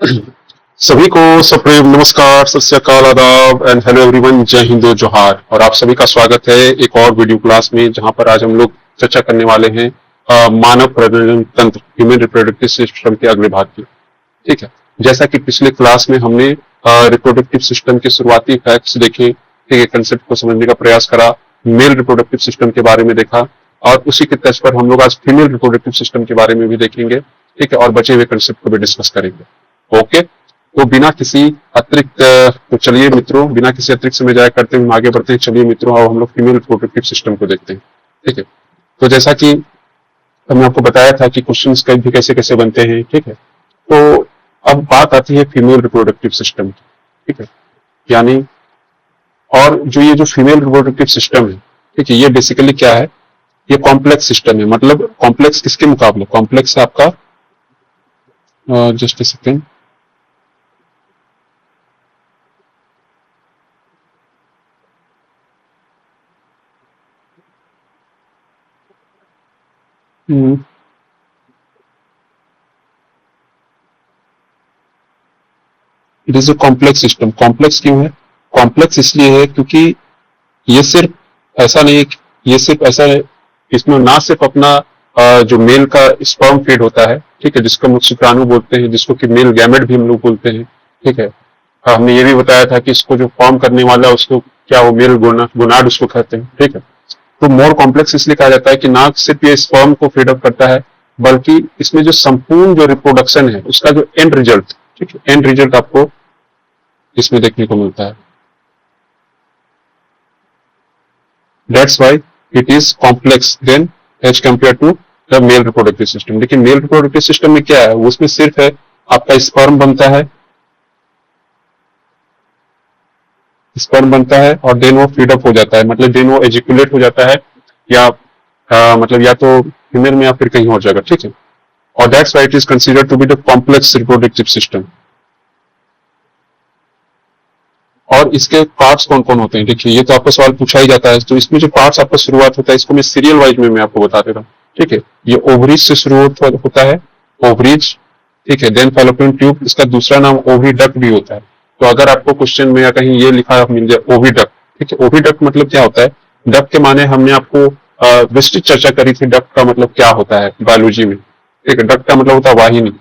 सभी को सप्रेम नमस्कार, सत श्री अकाल, आदाब एंड हेलो एवरीवन। जय हिंद जोहार। और आप सभी का स्वागत है एक और वीडियो क्लास में, जहां पर आज हम लोग चर्चा करने वाले हैं मानव प्रजनन तंत्र, ह्यूमन रिप्रोडक्टिव सिस्टम के अगले भाग की। ठीक है, जैसा कि पिछले क्लास में हमने रिप्रोडक्टिव सिस्टम के शुरुआती फैक्ट्स देखे, ठीक है, कंसेप्ट को समझने का प्रयास करा, मेल रिप्रोडक्टिव सिस्टम के बारे में देखा, और उसी के तर्ज पर हम लोग आज फीमेल रिप्रोडक्टिव सिस्टम के बारे में भी देखेंगे। ठीक है, और बचे हुए कंसेप्ट को भी डिस्कस करेंगे। ओके, तो बिना किसी अतिरिक्त तो चलिए मित्रों, बिना किसी अतिरिक्त समय जाया करते हुए हम आगे बढ़ते हैं। चलिए मित्रों, अब हम लोग फीमेल रिप्रोडक्टिव सिस्टम को देखते हैं। ठीक है, तो जैसा कि हमने आपको बताया था कि क्वेश्चंस भी कैसे कैसे बनते हैं। ठीक है, तो अब बात आती है फीमेल रिप्रोडक्टिव सिस्टम की। ठीक है, यानी और जो ये जो फीमेल रिप्रोडक्टिव सिस्टम है, ठीक है, ये बेसिकली क्या है? ये कॉम्प्लेक्स सिस्टम है। मतलब कॉम्प्लेक्स किसके मुकाबले? कॉम्प्लेक्स है आपका, just a second, it is a complex system. Complex क्यों है? कॉम्प्लेक्स इसलिए है क्योंकि ये सिर्फ ऐसा नहीं है, ये सिर्फ ऐसा है, इसमें ना सिर्फ अपना जो मेल का स्पर्म फीड होता है, ठीक है, जिसको हम लोग शुक्राणु बोलते हैं, जिसको कि मेल गैमेट भी हम लोग बोलते हैं। ठीक है, हमने ये भी बताया था कि इसको जो फॉर्म करने वाला है उसको क्या, वो मेल गोनाड उसको कहते हैं। ठीक है, तो मोर कॉम्प्लेक्स इसलिए कहा जाता है कि ना सिर्फ ये स्पर्म को फीड अप करता है, बल्कि इसमें जो संपूर्ण जो रिप्रोडक्शन है उसका जो एंड रिजल्ट, ठीक है, एंड रिजल्ट आपको इसमें देखने को मिलता है। That's why it is complex than as compare to the male reproductive system. लेकिन मेल रिप्रोडक्टिव सिस्टम में क्या है? उसमें सिर्फ है आपका स्पर्म बनता है और देन वो फीड अप हो जाता है, मतलब देन वो एजिकुलेट हो जाता है, या मतलब या तो फीमेल में या फिर कहीं और जगह। ठीक है, और that's why it is considered to be the complex reproductive system. और इसके पार्ट्स कौन कौन होते हैं? देखिए, ये तो आपको सवाल पूछा ही जाता है, तो इसमें जो पार्ट्स आपका शुरुआत होता है, इसको मैं सीरियल वाइज में मैं आपको बता दे रहा हूँ। ठीक है, ये ओवरीज से शुरू होता है, ओवरीज। ठीक है, देन फैलोपियन ट्यूब, इसका दूसरा नाम ओविडक्ट भी होता है। तो अगर आपको क्वेश्चन में या कहीं ये लिखा मिल जाए ओविडक्ट, ठीक है, ओविडक्ट मतलब क्या होता है? डक्ट के माने हमने आपको विस्तृत चर्चा करी थी, डक्ट का मतलब क्या होता है बायोलॉजी में। ठीक है, डक्ट का मतलब होता है वाहिनी।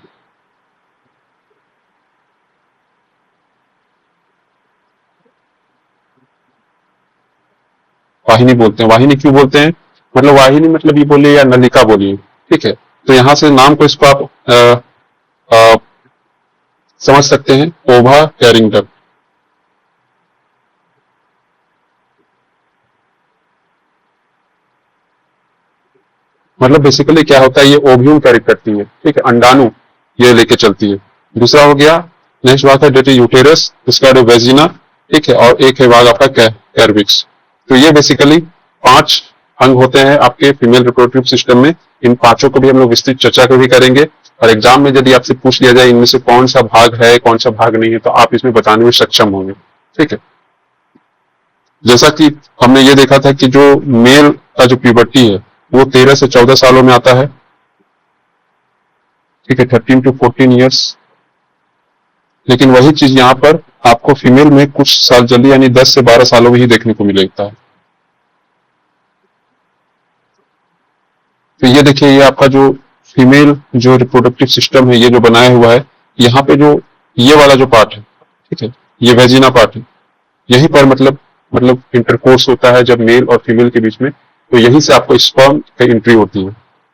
वाहिनी बोलते हैं। वाहिनी क्यों बोलते हैं? मतलब वाहिनी मतलब ये बोलिए या नलिका बोलिए। ठीक है, तो यहां से नाम को इसको आप आ, समझ सकते हैं, ओवा कैरिंग डक्ट। मतलब बेसिकली क्या होता है, ये ओव्यूम कैरी करती है। ठीक है, अंडाणु ये लेके चलती है। दूसरा हो गया, नेक्स्ट बात है डेट यूटेरस, इसका वेजिना। ठीक है, और एक है भाग आपका कैर्विक्स। तो ये बेसिकली 5 अंग होते हैं आपके फीमेल रिप्रोडक्टिव सिस्टम में। इन पांचों को भी हम लोग विस्तृत चर्चा को भी करेंगे, और एग्जाम में यदि आपसे पूछ लिया जाए इनमें से कौन सा भाग है कौन सा भाग नहीं है, तो आप इसमें बताने में सक्षम होंगे। ठीक है, जैसा कि हमने ये देखा था कि जो मेल का जो प्यूबर्टी है वो 13 से 14 सालों में आता है। ठीक है, 13 to 14 ईयर्स। लेकिन वही चीज यहाँ पर आपको फीमेल में कुछ साल जल्दी, यानी 10 से 12 सालों में ही देखने को मिलता है। तो ये देखिए, ये आपका जो फीमेल जो रिप्रोडक्टिव सिस्टम है, ये जो बनाया हुआ है, यहाँ पे जो ये वाला जो पार्ट है, ठीक है, ये वेजिना पार्ट है। यहीं पर मतलब इंटरकोर्स होता है जब मेल और फीमेल के बीच में, तो यहीं से आपको स्पर्म की एंट्री होती है।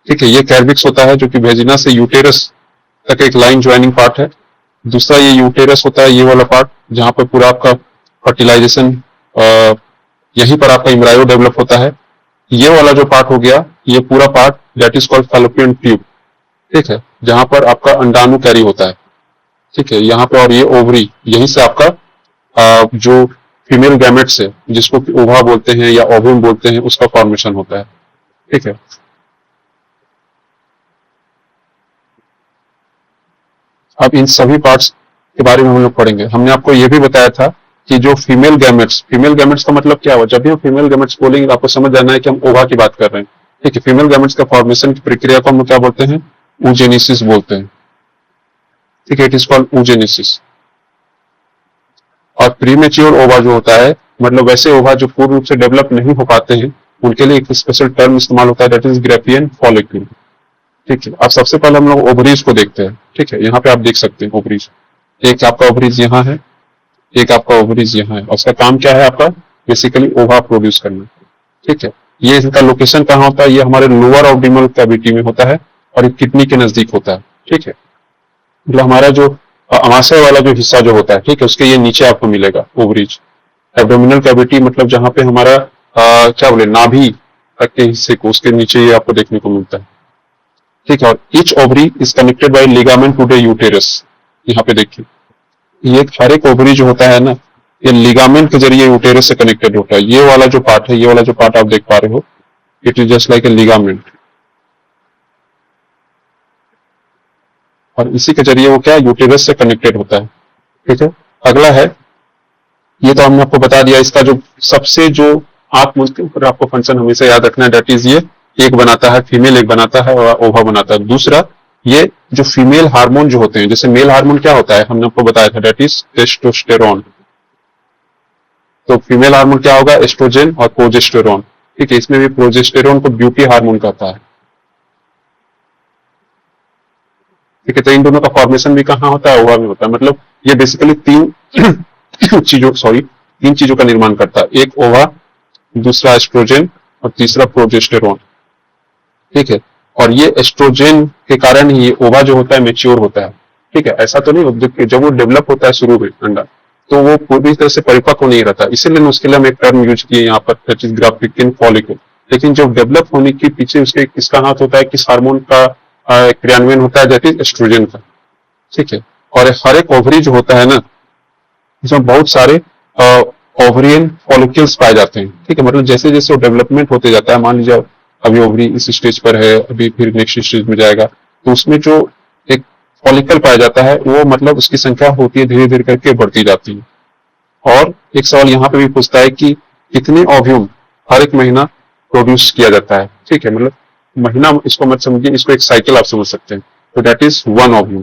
ठीक है, ये कैर्विक्स होता है जो कि वेजिना से यूटेरस तक एक लाइन ज्वाइनिंग पार्ट है। दूसरा ये यूटेरस होता है, ये वाला पार्ट जहां पर पूरा आपका फर्टिलाइजेशन, यहीं पर आपका इम्ब्रायो डेवलप होता है। ये वाला जो पार्ट हो गया, ये पूरा part that is called fallopian tube. ठीक है, जहां पर आपका अंडाणु कैरी होता है। ठीक है, यहाँ पे, और ये ओवरी, यहीं से आपका जो फीमेल गैमेट्स है, जिसको कि ओवा बोलते हैं या ओवम बोलते हैं, उसका फॉर्मेशन होता है। ठीक है, अब इन सभी पार्ट्स के बारे में हम लोग पढ़ेंगे। हमने आपको यह भी बताया था कि जो फीमेल गैमेट्स का मतलब क्या हुआ? जब भी हम फीमेल गैमेट्स बोलेंगे तो आपको समझ जाना है कि हम ओवा की बात कर रहे हैं। ठीक है, फीमेल गैमेट्स का फॉर्मेशन की प्रक्रिया को हम क्या बोलते हैं? ऊजेनेसिस बोलते हैं। ठीक है, इट इज कॉल्ड oogenesis। और प्रीमेच्योर ओवा जो होता है, मतलब वैसे ओवा जो पूर्ण रूप से डेवलप नहीं हो पाते हैं, उनके लिए एक स्पेशल टर्म इस्तेमाल होता है, दैट इज ग्रेफियन फॉलिक्यूल। ठीक है, अब सबसे पहले हम लोग ओवरीज को देखते हैं। ठीक है, यहाँ पे आप देख सकते हैं ओवरीज, एक आपका ओवरीज यहाँ है, एक आपका ओवरीज यहाँ है, और उसका काम क्या है आपका, बेसिकली ओवा प्रोड्यूस करना। ठीक है, ये इसका लोकेशन कहाँ होता है, ये हमारे लोअर ऑब्डिमल कैविटी में होता है और ये किडनी के नजदीक होता है। ठीक है, मतलब हमारा जो अमाशय वाला जो हिस्सा जो होता है, ठीक है, उसके ये नीचे आपको मिलेगा ओवरीज। एब्डोमिनल कैविटी मतलब जहाँ पे हमारा क्या बोले, नाभि तक के हिस्से को, उसके नीचे ये आपको देखने को मिलता है। ठीक है, और each ovary is connected by ligament to the uterus. यहाँ पे देखिए, ये हर एक ओवरी जो होता है ना, ये लिगामेंट के जरिए यूटेरस से कनेक्टेड होता है। ये वाला जो पार्ट है, ये वाला जो पार्ट आप देख पा रहे हो, it is just like a ligament, और इसी के जरिए वो क्या यूटेरस से कनेक्टेड होता है। ठीक है, अगला है, ये तो हमने आपको बता दिया, इसका जो सबसे जो आप मुझके ऊपर आपको फंक्शन हमेशा याद रखना है, दैट इज ये एक बनाता है फीमेल, एक बनाता है और ओवा बनाता है। दूसरा, ये जो फीमेल हार्मोन जो होते हैं, जैसे मेल हार्मोन क्या होता है हमने आपको बताया था, दैट इज टेस्टोस्टेरोन। तो फीमेल हार्मोन क्या होगा, एस्ट्रोजन और प्रोजेस्टेरोन। ठीक है, इसमें भी प्रोजेस्टेरोन को ब्यूटी हार्मोन कहता है। ठीक है, तो इन दोनों का फॉर्मेशन भी कहाँ होता है, ओवा में होता है। मतलब ये बेसिकली तीन तीन चीजों का निर्माण करता है, एक ओवा, दूसरा एस्ट्रोजन और तीसरा प्रोजेस्टेरोन। ठीक है, और ये एस्ट्रोजन के कारण ही ये ओवा जो होता है मेच्योर होता है। ठीक है, ऐसा तो नहीं होता, जब वो डेवलप होता है शुरू में अंडा, तो वो पूरी तरह से परिपक्व नहीं रहता, इसीलिए उसके लिए हम एक टर्म यूज किए यहाँ पर, दैट इज ग्राफिकन फॉलिकल। लेकिन जब डेवलप होने के पीछे उसके किसका हाथ होता है, किस हार्मोन का क्रियान्वयन होता है, दैट इज एस्ट्रोजन का। ठीक है, और हर एक ओवरी जो होता है ना, इसमें बहुत सारे ओवरियन फॉलिकल्स पाए जाते हैं। ठीक है, मतलब जैसे जैसे वो डेवलपमेंट होते जाता है, मान लीजिए अभी ओवरी इस स्टेज पर है, अभी फिर नेक्स्ट स्टेज में जाएगा, तो उसमें जो एक फॉलिकल पाया जाता है, वो मतलब उसकी संख्या होती है धीरे धीरे करके बढ़ती जाती है। और एक सवाल यहाँ पे भी पूछता है कि कितने ओव्यूम हर एक महीना प्रोड्यूस किया जाता है। ठीक है, मतलब महीना इसको मत समझिए, इसको एक साइकिल आप समझ सकते हैं, तो दैट इज वन ओव्यूम।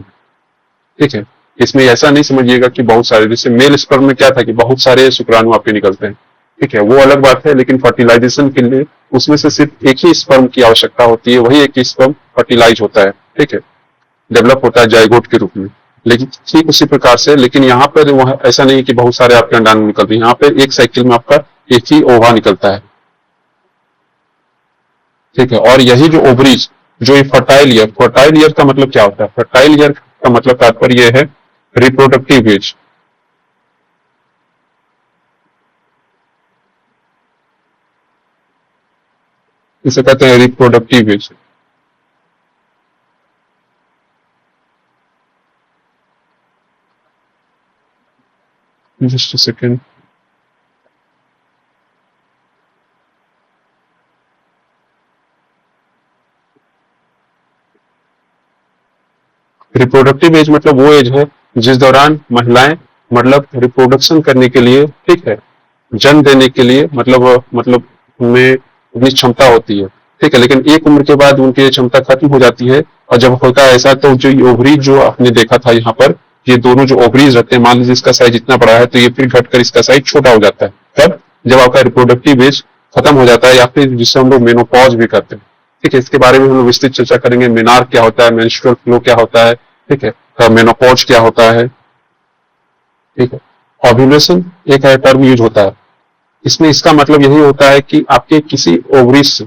ठीक है, इसमें ऐसा नहीं समझिएगा कि बहुत सारे, जैसे मेल स्पर्म में क्या था कि बहुत सारे शुक्राणु आपके निकलते हैं। ठीक है, वो अलग बात है, लेकिन फर्टिलाइजेशन के लिए उसमें से सिर्फ एक ही स्पर्म की आवश्यकता होती है, वही एक ही स्पर्म फर्टिलाइज होता है। ठीक है, डेवलप होता है जाइगोट के रूप में। लेकिन ठीक उसी प्रकार से, लेकिन यहाँ पर वह ऐसा नहीं कि बहुत सारे आपके अंडाणु निकलते हैं, यहाँ पे एक साइकिल में आपका एक ही ओवा निकलता है। ठीक है, और यही जो ओवरीज, जो ये फर्टाइल ईयर का मतलब क्या होता है, फर्टाइल ईयर का मतलब तात्पर्य यह है रिप्रोडक्टिव एज। इसे कहते हैं reproductive age. Just a second, reproductive age मतलब वो एज है जिस दौरान महिलाएं मतलब रिप्रोडक्शन करने के लिए, ठीक है, जन्म देने के लिए मतलब उनमें उतनी क्षमता होती है। ठीक है, लेकिन एक उम्र के बाद उनकी क्षमता खत्म हो जाती है, और जब होता है ऐसा, तो जो ओवरीज जो आपने देखा था यहाँ पर, ये दोनों जो ओवरीज रहते हैं, मान लीजिए इसका साइज इतना बड़ा है, तो ये फिर घटकर इसका साइज छोटा हो जाता है। तब जब आपका रिप्रोडक्टिव एज खत्म हो जाता है, या फिर जिससे हम लोग मेनोपॉज भी करते हैं। ठीक है, इसके बारे में हम लोग विस्तृत चर्चा करेंगे, मेनार क्या होता है, मेंस्ट्रुअल फ्लो क्या होता है, ठीक है, मेनोपॉज क्या होता है। ठीक है, ओव्यूलेशन एक टर्म यूज होता है, इसमें इसका मतलब यही होता है कि आपके किसी ओवरीज से,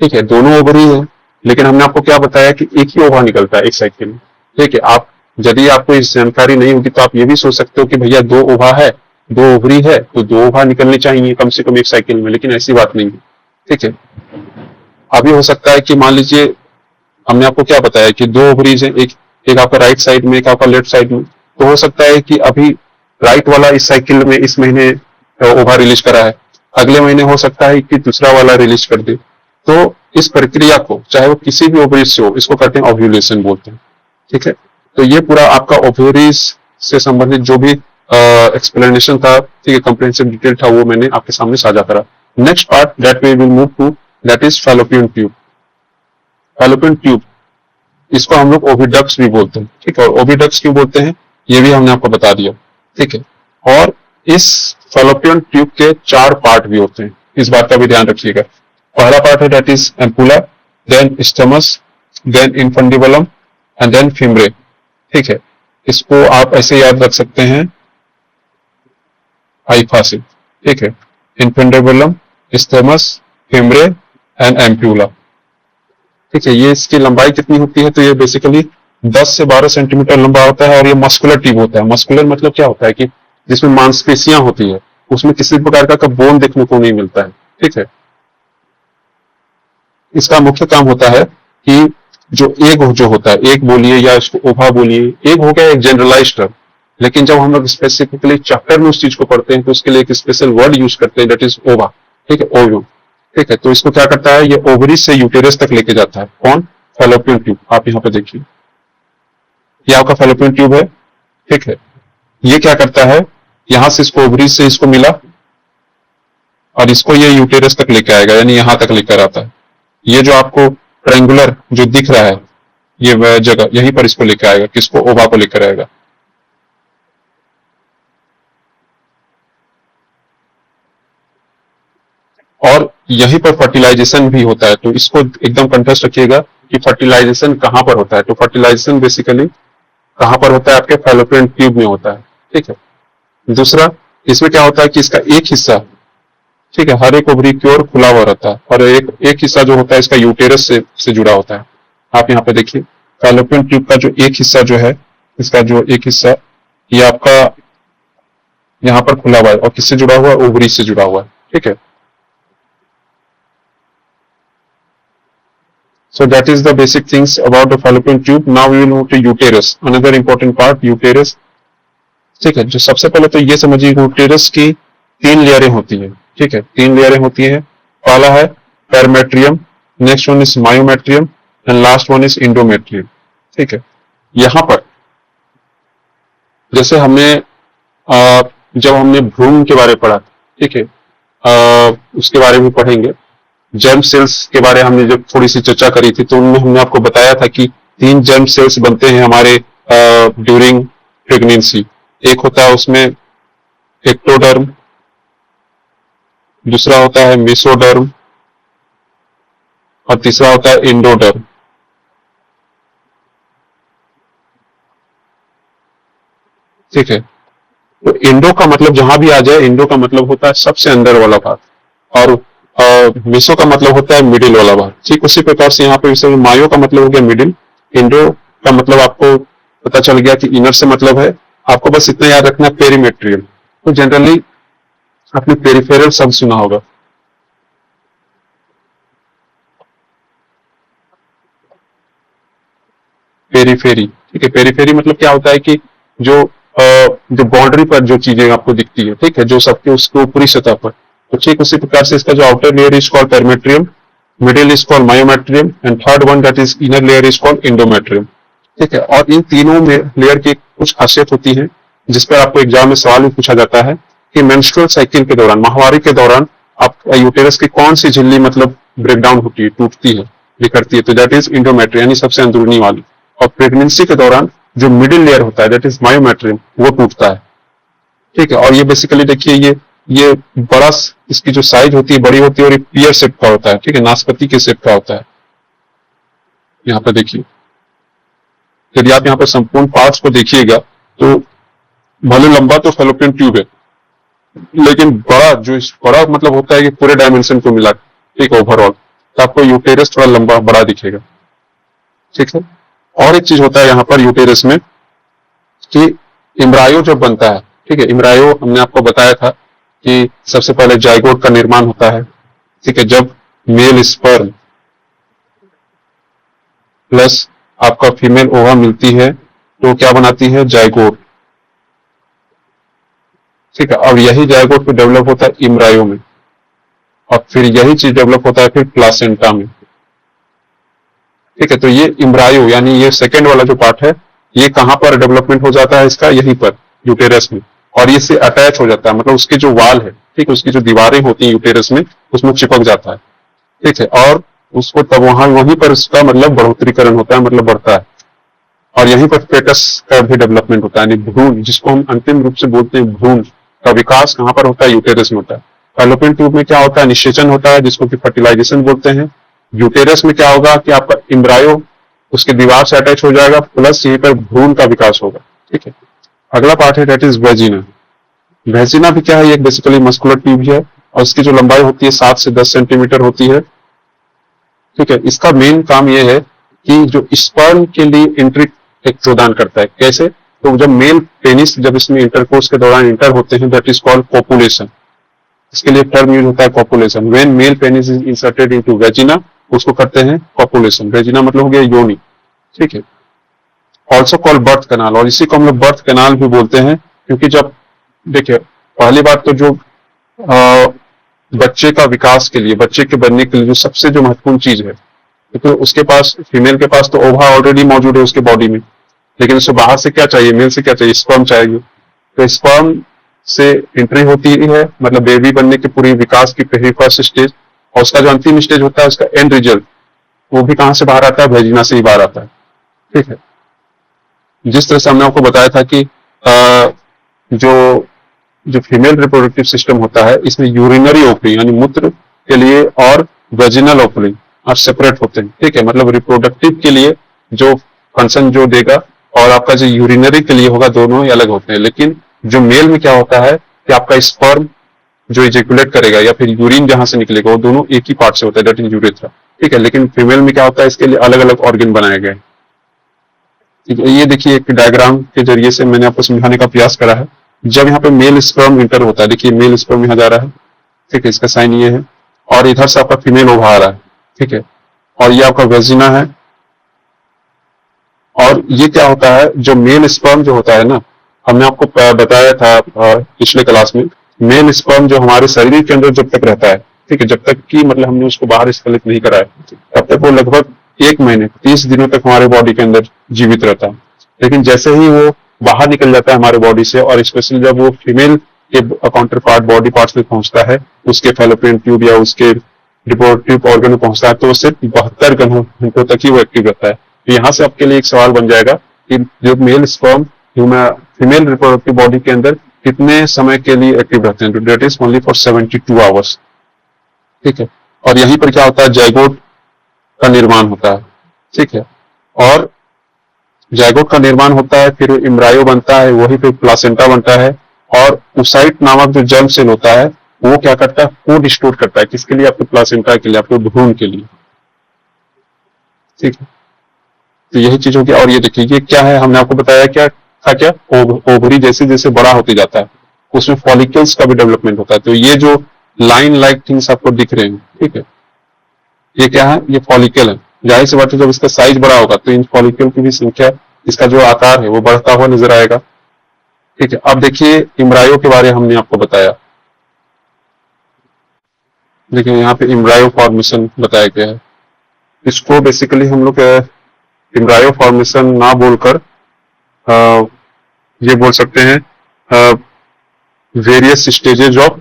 ठीक है, दोनों ओवरी है, लेकिन हमने आपको क्या बताया कि एक ही ओवा निकलता है एक साइकिल में। ठीक है, आप यदि आपको इस जानकारी नहीं होगी तो आप ये भी सोच सकते हो कि भैया दो ओवा है, दो ओवरी है, तो दो ओवा निकलने चाहिए कम से कम एक साइकिल में, लेकिन ऐसी बात नहीं है। ठीक है, अभी हो सकता है कि मान लीजिए हमने आपको क्या बताया कि दो ओवरीज है, एक एक आपका राइट साइड में, एक आपका लेफ्ट साइड में, तो हो सकता है कि अभी राइट वाला इस साइकिल में इस महीने ओवा रिलीज करा है, अगले महीने हो सकता है कि दूसरा वाला रिलीज कर दे। तो इस प्रक्रिया को, चाहे वो किसी भी ओवरीज से हो, इसको कहते हैं ओव्यूलेशन बोलते हैं। ठीक है, तो ये पूरा आपका ओवरीज से संबंधित जो भी एक्सप्लेनेशन था, ठीक है, कंप्रेहेंसिव डिटेल था, वो मैंने आपके सामने साझा करा। Next part that we will move to, that is fallopian tube. Fallopian tube इसको हम लोग ओविडक्ट्स भी बोलते हैं, ठीक है। और ओविडक्ट्स क्यों बोलते हैं ये भी हमने आपको बता दिया, ठीक है। और इस फैलोपियन ट्यूब के 4 पार्ट भी होते हैं, इस बात का भी ध्यान रखिएगा। पहला पार्ट है that is ampulla, then isthmus, then infundibulum and then fimbriae, ठीक है। इसको आप ऐसे याद रख सकते हैं हाइफा से, ठीक है। इनफंडिबुलम, स्टमस, फिमरे एंड एम्प्यूला, ठीक है। ये इसकी लंबाई कितनी होती है तो ये बेसिकली 10 से 12 सेंटीमीटर लंबा होता है और ये मस्कुलर ट्यूब होता है। मस्कुलर मतलब क्या होता है कि जिसमें मांसपेशियां होती है, उसमें किसी प्रकार का बोन देखने को नहीं मिलता है, ठीक है। इसका मुख्य काम होता है कि जो एग जो होता है, एग बोलिए या इसको ओवा बोलिए, एग हो गया एक जनरलाइज्ड टर्म, लेकिन जब हम लोग स्पेसिफिकली चैप्टर में उस चीज को पढ़ते हैं तो उसके लिए एक स्पेशल वर्ड यूज करते हैं दैट इज ओवा, ठीक है, ओव्यूम, ठीक है। तो इसको क्या करता है, ये ओवरी से यूटेरस तक लेके जाता है। कौन? Fallopian tube. आप यहाँ पे देखिए, ये आपका फैलोपियन ट्यूब है, ठीक है। ये क्या करता है, यहां से इसको ओवरी से इसको मिला और इसको ये यूटेरस तक लेके आएगा, यानी यहां तक लेकर आता है। ये जो आपको ट्रायंगुलर जो दिख रहा है ये वह जगह, यहीं पर इसको लेकर आएगा, किसको? ओवा को लेकर आएगा। और यहीं पर फर्टिलाइजेशन भी होता है, तो इसको एकदम कंटेस्ट रखिएगा कि फर्टिलाइजेशन कहां पर होता है। तो फर्टिलाइजेशन बेसिकली कहां पर होता है? आपके फैलोपियन ट्यूब में होता है, ठीक है। दूसरा, इसमें क्या होता है कि इसका एक हिस्सा, ठीक है, हर एक ओवरी की ओर खुला हुआ रहता है और एक एक हिस्सा जो होता है इसका यूटेरस से जुड़ा होता है। आप यहाँ पे देखिए, फैलोपियन ट्यूब का जो एक हिस्सा जो है, इसका जो एक हिस्सा ये आपका यहाँ पर खुला हुआ है और किससे जुड़ा हुआ है? ओवरी से जुड़ा हुआ है, ठीक है। So that is the basic things about the fallopian tube. Now we will move to uterus. Another important part, uterus. ठीक है, जो सबसे पहले तो ये समझिए यूटेरस की 3 लेयरें होती हैं, ठीक है, 3 लेयरें होती हैं। पहला है perimetrium, next one is myometrium and last one is endometrium, ठीक है। यहाँ पर जैसे हमने जब हमने भ्रूण के बारे में पढ़ा, ठीक है, उसके बारे में पढ़ेंगे। जर्म सेल्स के बारे में हमने जब थोड़ी सी चर्चा करी थी तो उनमें हमने आपको बताया था कि 3 जर्म सेल्स बनते हैं हमारे ड्यूरिंग प्रेगनेंसी। एक होता है उसमें एक्टोडर्म, दूसरा होता है मेसोडर्म और तीसरा होता है इंडोडर्म, ठीक है। तो इंडो का मतलब जहां भी आ जाए, इंडो का मतलब होता है सबसे अंदर वाला भाग और मेसो का मतलब होता है मिडिल वाला भाग। ठीक उसी प्रकार से यहाँ पे मायो का मतलब हो गया मिडिल, इंडो का मतलब आपको पता चल गया कि इनर से मतलब है। आपको बस इतना याद रखना पेरीमेट्रियल। तो जनरली आपने पेरिफेरल शब्द सुना होगा। पेरीफेरी, ठीक है। पेरीफेरी मतलब क्या होता है कि जो जो बाउंड्री पर जो चीजें आपको दिखती है, ठीक है, जो सबके उसके ऊपरी सतह पर। तो ठीक उसी प्रकार से इसका जो outer layer is called perimetrium, middle is called myometrium and third one that is inner layer is called endometrium, ठीक है। और इन तीनों में लेयर की कुछ खासियत होती है जिस पर आपको एग्जाम में सवाल भी पूछा जाता है कि मेंस्ट्रुअल साइकिल के दौरान, माहवारी के दौरान आप यूटेरस की कौन सी झिल्ली मतलब ब्रेकडाउन होती है, टूटती है, बिखरती है, तो दैट इज इंडोमेट्रियम, यानी सबसे अंदरूनी वाली। और प्रेगनेंसी के दौरान जो मिडिल लेयर होता है दैट इज मायोमेट्रियम, वो टूटता है, ठीक है। और ये बेसिकली देखिए ये बड़ा, इसकी जो साइज होती है बड़ी होती है और ये पियर शेप का होता है, ठीक है, नाशपाती के शेप का होता है। यहाँ पे देखिए, यदि आप यहाँ पर संपूर्ण पार्ट्स को देखिएगा तो भले लंबा तो फैलोपियन ट्यूब है, लेकिन बड़ा जो बड़ा मतलब होता है कि पूरे डायमेंशन को मिला, ठीक, ओवरऑल तो आपको यूटेरस थोड़ा लंबा बड़ा दिखेगा, ठीक है। और एक चीज होता है यहाँ पर यूटेरस में कि इम्ब्रायो जब बनता है, ठीक है, इम्ब्रायो हमने आपको बताया था कि सबसे पहले जाइगोट का निर्माण होता है, ठीक है। जब मेल स्पर्म प्लस आपका फीमेल ओवा मिलती है तो क्या बनाती है? जाइगोट, ठीक है। और यही जाइगोट फिर डेवलप होता है इम्ब्रायो में और फिर यही चीज डेवलप होता है फिर प्लासेंटा में, ठीक है। तो ये इम्ब्रायो यानी ये सेकेंड वाला जो पार्ट है ये कहां पर डेवलपमेंट हो जाता है इसका? यहीं पर यूटेरस में, और ये से अटैच हो जाता है, मतलब उसके जो वाल है, ठीक है, उसकी जो दीवारें होती है यूटेरस में उसमें चिपक जाता है, ठीक है। और उसको तब वहीं पर उसका मतलब बढ़ोतरीकरण होता है, मतलब बढ़ता है। और यहीं पर फेटस का भी डेवलपमेंट होता है, यानी भ्रूण, जिसको हम अंतिम रूप से बोलते हैं भ्रूण का विकास कहाँ पर होता है? यूटेरस में होता है। फैलोपियन ट्यूब में क्या होता है? निषेचन होता है, जिसको कि फर्टिलाइजेशन बोलते हैं। यूटेरस में क्या होगा कि आपका इम्ब्रायो उसके दीवार से अटैच हो जाएगा, प्लस यहीं पर भ्रूण का विकास होगा। ठीक है, अगला पार्ट है दैट इज वेजिना। वेजिना भी क्या है? एक बेसिकली मस्कुलर ट्यूब है और इसकी जो लंबाई होती है 7 से 10 सेंटीमीटर होती है। ठीक है, इसका मेन काम यह है कि जो स्पर्म के लिए एंट्री प्रदान करता है। कैसे? तो जब मेल पेनिस जब इसमें इंटरकोर्स के दौरान इंटर होते हैं, दैट इज कॉल्ड कॉपुलेशन। इसके लिए टर्म यूज होता है copulation. When mail penis is inserted into vagina, उसको करते हैं कॉपुलेशन। वेजिना मतलब हो गया योनि। ठीक है, ऑल्सो कॉल्ड बर्थ कैनाल, और इसी को हम लोग बर्थ कैनाल भी बोलते हैं, क्योंकि जब देखिए पहली बात तो जो बच्चे का विकास के लिए, बच्चे के बनने के लिए जो सबसे जो महत्वपूर्ण चीज है, तो उसके पास, फीमेल के पास तो ओवा ऑलरेडी मौजूद है उसके बॉडी में, लेकिन उसे बाहर से क्या चाहिए? मेल से क्या चाहिए? स्पर्म चाहिए। तो स्पर्म से एंट्री होती है, मतलब बेबी बनने के पूरी विकास की पहली फर्स्ट स्टेज, और उसका जो अंतिम स्टेज होता है, उसका एंड रिजल्ट, वो भी कहां से बाहर आता है? वेजिना से ही बाहर आता है। ठीक है, जिस तरह से हमने आपको बताया था कि जो जो फीमेल रिप्रोडक्टिव सिस्टम होता है, इसमें यूरिनरी ओपनिंग यानी मूत्र के लिए और वेजिनल ओपनिंग और सेपरेट होते हैं। ठीक है, मतलब रिप्रोडक्टिव के लिए जो फंक्शन जो देगा और आपका जो यूरिनरी के लिए होगा, दोनों ही अलग होते हैं। लेकिन जो मेल में क्या होता है कि आपका स्पर्म जो इजेकुलेट करेगा या फिर यूरिन जहां से निकलेगा, वो दोनों एक ही पार्ट से होता है, दैट इज यूरेथ्रा। ठीक है, लेकिन फीमेल में क्या होता है? इसके लिए अलग अलग ऑर्गन बनाए गए। ठीक है, ये देखिए एक डायग्राम के जरिए से मैंने आपको समझाने का प्रयास करा है। जब यहाँ पे मेल स्पर्म इंटर होता है, देखिए मेल स्पर्म यहाँ जा रहा है। ठीक है, इसका साइन ये है, और इधर से आपका फीमेल ओवा आ रहा है। ठीक है, और ये आपका वेजिना है। और ये क्या होता है? जो मेल स्पर्म जो होता है ना, हमने आपको बताया था पिछले क्लास में, मेल स्पर्म जो हमारे शरीर के अंदर जब तक रहता है, ठीक है, जब तक कि मतलब हमने उसको बाहर स्खलित नहीं कराया, तब तक वो लगभग 1 महीने 30 दिनों तक हमारे बॉडी के अंदर जीवित रहता है। लेकिन जैसे ही वो बाहर निकल जाता है हमारे बॉडी से, और स्पेशली जब वो फीमेल के काउंटर पार्ट बॉडी पार्ट्स में पहुंचता है, उसके फैलोपियन ट्यूब या उसके रिप्रोडक्टिव ऑर्गन में पहुंचता है, तो सिर्फ 72 घंटों तक ही वो एक्टिव रहता है। तो यहाँ से आपके लिए एक सवाल बन जाएगा कि जो mail sperm female reproductive body के अंदर कितने समय के लिए एक्टिव रहते हैं? तो that is only for 72 hours. ठीक है, और यहीं पर क्या होता है? जाइगोट का निर्माण होता है। ठीक है, और जाइगोट का निर्माण होता है, फिर इम्ब्रायो बनता है, वही फिर प्लासेंटा बनता है, और उसाइट नामक जो जर्म सेल होता है, वो क्या करता है? फूड स्टोर करता है। किसके लिए? आपके प्लासेंटा के लिए, आपके भ्रूण के लिए। ठीक है, तो यही चीज होगी। और ये देखिए ये क्या है? हमने आपको बताया क्या था? क्या ओवरी जैसे जैसे बड़ा होते जाता है, उसमें फॉलिकल्स का भी डेवलपमेंट होता है। तो ये जो लाइन लाइक थिंग्स आपको दिख रहे हैं, ठीक है, ये क्या है? ये फॉलिकल है। जाहिर सी बात है, जब इसका साइज बड़ा होगा तो इन फॉलिकल की भी संख्या, इसका जो आकार है वो बढ़ता हुआ नजर आएगा। ठीक है, अब देखिए इम्ब्रायो के बारे में हमने आपको बताया। देखिए यहाँ पे इम्ब्रायो फॉर्मेशन बताया गया है। इसको बेसिकली हम लोग इम्ब्रायो फॉर्मेशन ना बोलकर ये बोल सकते हैं वेरियस स्टेजेज ऑफ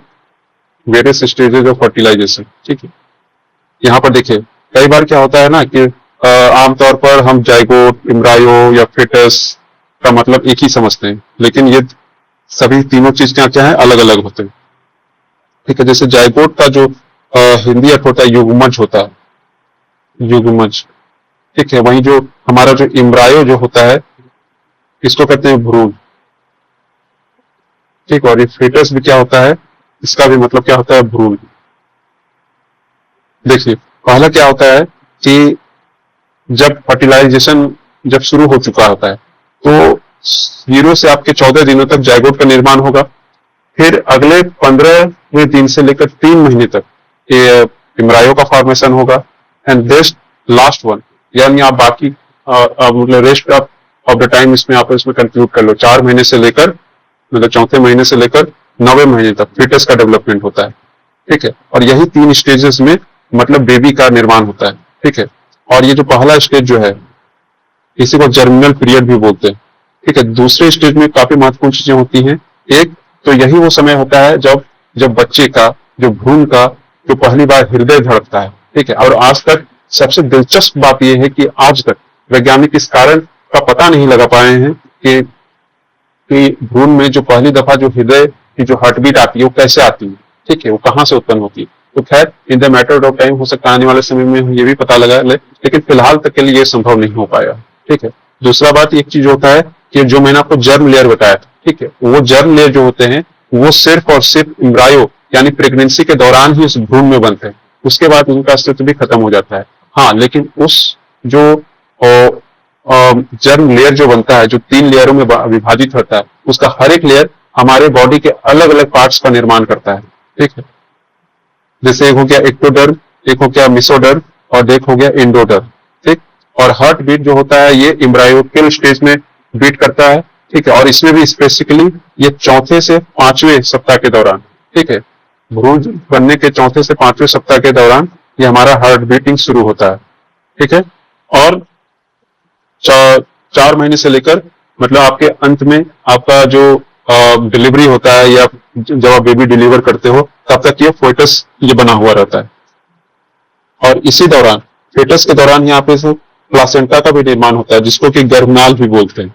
फर्टिलाइजेशन। ठीक है, यहाँ पर देखिए कई बार क्या होता है ना कि आमतौर पर हम जाइगोट, इम्ब्रायो या फेटस का मतलब एक ही समझते हैं, लेकिन ये सभी तीनों चीज क्या क्या है? अलग अलग होते हैं। ठीक है, जैसे जाइगोट का जो हिंदी अर्थ होता है युग्मज होता है, युग्मज। ठीक है, वहीं जो हमारा जो इम्ब्रायो जो होता है, इसको कहते हैं भ्रूण। ठीक, और ये फेटस भी क्या होता है? इसका भी मतलब क्या होता है? भ्रूण। देखिए पहला क्या होता है कि जब फर्टिलाइजेशन जब शुरू हो चुका होता है, तो 0 से आपके 14 दिनों तक जाइगोट का निर्माण होगा। फिर अगले 15वें दिन से लेकर 3 महीने तक ये इम्ब्रायो का फॉर्मेशन होगा, एंड देस्ट लास्ट वन, यानी आप बाकी मतलब रेस्ट ऑफ द टाइम इसमें आप इसमें कंक्लूड कर लो, 4 महीने से लेकर मतलब चौथे महीने से लेकर 9वें महीने तक फीटस का डेवलपमेंट होता है। ठीक है, और यही 3 स्टेजेस में मतलब बेबी का निर्माण होता है। ठीक है, और ये जो पहला स्टेज जो है, इसी को जर्मिनल पीरियड भी बोलते हैं। ठीक है, दूसरे स्टेज में काफी महत्वपूर्ण चीजें होती हैं। एक तो यही वो समय होता है जब जब बच्चे का, जो भ्रूण का जो पहली बार हृदय धड़कता है। ठीक है, और आज तक सबसे दिलचस्प बात यह है कि आज तक वैज्ञानिक इस कारण का पता नहीं लगा पाए हैं कि भ्रूण में जो पहली दफा जो हृदय की जो हार्ट बीट आती है वो कैसे आती है, ठीक है, वो कहाँ से उत्पन्न होती है। तो खैर in the matter of time हो सकता है आने वाले समय में ये भी पता लगा ले, लेकिन फिलहाल तक के लिए ये संभव नहीं हो पाया, ठीक है। दूसरा बात एक चीज होता है कि जो मैंने आपको जर्म लेयर बताया था, ठीक है, वो जर्म लेयर जो होते हैं वो सिर्फ और सिर्फ एम्ब्रायो यानी प्रेगनेंसी के दौरान ही उस भ्रूण में बनते हैं, उसके बाद उनका अस्तित्व भी खत्म हो जाता है। हाँ, लेकिन उस जो जर्म लेयर जो बनता है, जो 3 लेयरों में विभाजित होता है, उसका हर एक लेयर हमारे बॉडी के अलग अलग पार्ट्स का निर्माण करता है, ठीक है। जैसे एक हो गया एक्टोडर्म, एक हो गया मिसोडर्म और एक हो गया एंडोडर्म, ठीक। और हार्ट बीट जो होता है ये एम्ब्रायोनिकल स्टेज में बीट करता है, ठीक है। और इसमें भी स्पेसिफिकली ये 4थे से 5वें सप्ताह के दौरान, ठीक है, भ्रूण बनने के 4थे से 5वें सप्ताह के दौरान ये हमारा हार्ट बीटिंग शुरू होता है, ठीक है। और 4 महीने से लेकर मतलब आपके अंत में आपका जो डिलीवरी होता है या जब आप बेबी डिलीवर करते हो तब तक ये फोएटस ये बना हुआ रहता है। और इसी दौरान फेटस के दौरान यहाँ पे से प्लासेंटा का भी निर्माण होता है जिसको कि गर्भनाल भी बोलते हैं,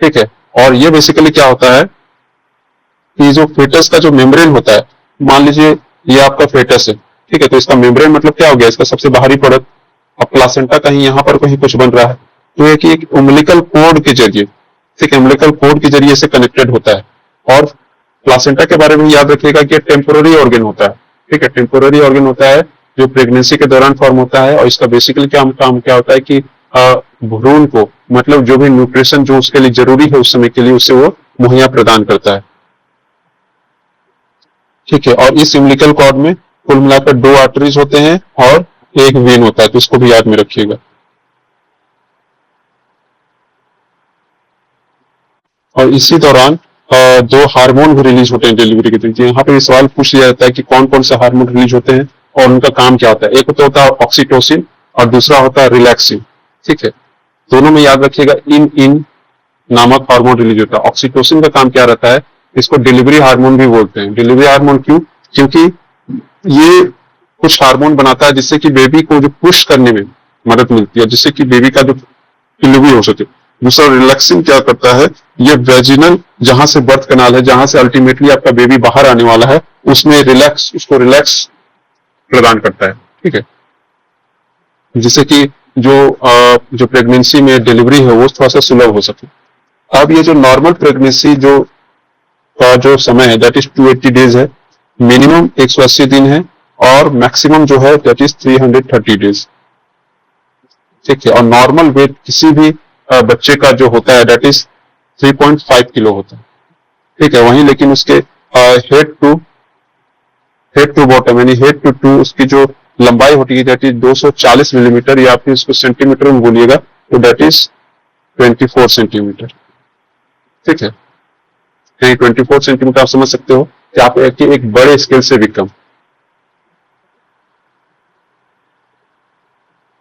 ठीक है। और ये बेसिकली क्या होता है कि जो फेटस का जो मेम्ब्रेन होता है, मान लीजिए ये आपका फेटस है, ठीक है, तो इसका मेम्ब्रेन मतलब क्या हो गया, इसका सबसे बाहरी प्रोडक्ट। अब प्लासेंटा कहीं यहाँ पर कहीं कुछ बन रहा है तो ये कि एक उम्बिलिकल कोड के जरिए, ठीक है, उम्बिलिकल कोड के जरिए से कनेक्टेड होता है। और प्लासेंटा के बारे में याद रखिएगा कि टेम्पोररी ऑर्गन होता है, ठीक है, टेम्पोररी ऑर्गन होता है जो प्रेगनेंसी के दौरान फॉर्म होता है। और इसका बेसिकली काम क्या होता है कि भ्रूण को मतलब जो भी न्यूट्रिशन जो उसके लिए जरूरी है उस समय के लिए उसे वो मुहैया प्रदान करता है, ठीक है। और इस उम्बिलिकल कॉर्ड में कुल मिलाकर 2 आर्टरीज होते हैं और एक वेन होता है, तो इसको भी याद में रखिएगा। और इसी दौरान 2 हार्मोन भी रिलीज होते हैं डिलीवरी के तरीके। यहाँ पे सवाल पूछ लिया जाता है कि कौन कौन से हार्मोन रिलीज होते हैं और उनका काम क्या होता है। एक तो होता है ऑक्सीटोसिन और दूसरा होता है रिलैक्सिन, ठीक है। दोनों में याद रखिएगा इन नामक हार्मोन रिलीज होता है। ऑक्सीटोसिन का काम क्या रहता है, इसको डिलीवरी हार्मोन भी बोलते हैं। डिलीवरी हार्मोन क्यों, क्योंकि ये कुछ हार्मोन बनाता है जिससे कि बेबी को जो पुश करने में मदद मिलती है, जिससे कि बेबी का जो डिलीवरी हो सके। दूसरा रिलैक्सिन क्या करता है, ये वेजिनल जहां से बर्थ कनाल है, जहां से अल्टीमेटली आपका बेबी बाहर आने वाला है, उसमें उसको रिलैक्स प्रदान करता है, ठीक है, जिससे कि जो प्रेगनेंसी में डिलीवरी है वो थोड़ा सा सुलभ हो सके। अब ये जो नॉर्मल प्रेगनेंसी जो समय है दैट इज 280 डेज है, मिनिमम 180 दिन है और मैक्सिमम जो है दैट इज 330 डेज, ठीक है। और नॉर्मल वेट किसी भी बच्चे का जो होता है दैट इज 3.5 किलो होता है, ठीक है। वहीं लेकिन उसके हेड टू बॉटम यानी हेड टू टू उसकी जो लंबाई होती है दैट इज 240 मिलीमीटर, या फिर उसको सेंटीमीटर में बोलिएगा तो दैट इज 24 सेंटीमीटर, ठीक है। 24 सेंटीमीटर आप समझ सकते हो कि आप एक बड़े स्केल से भी कम।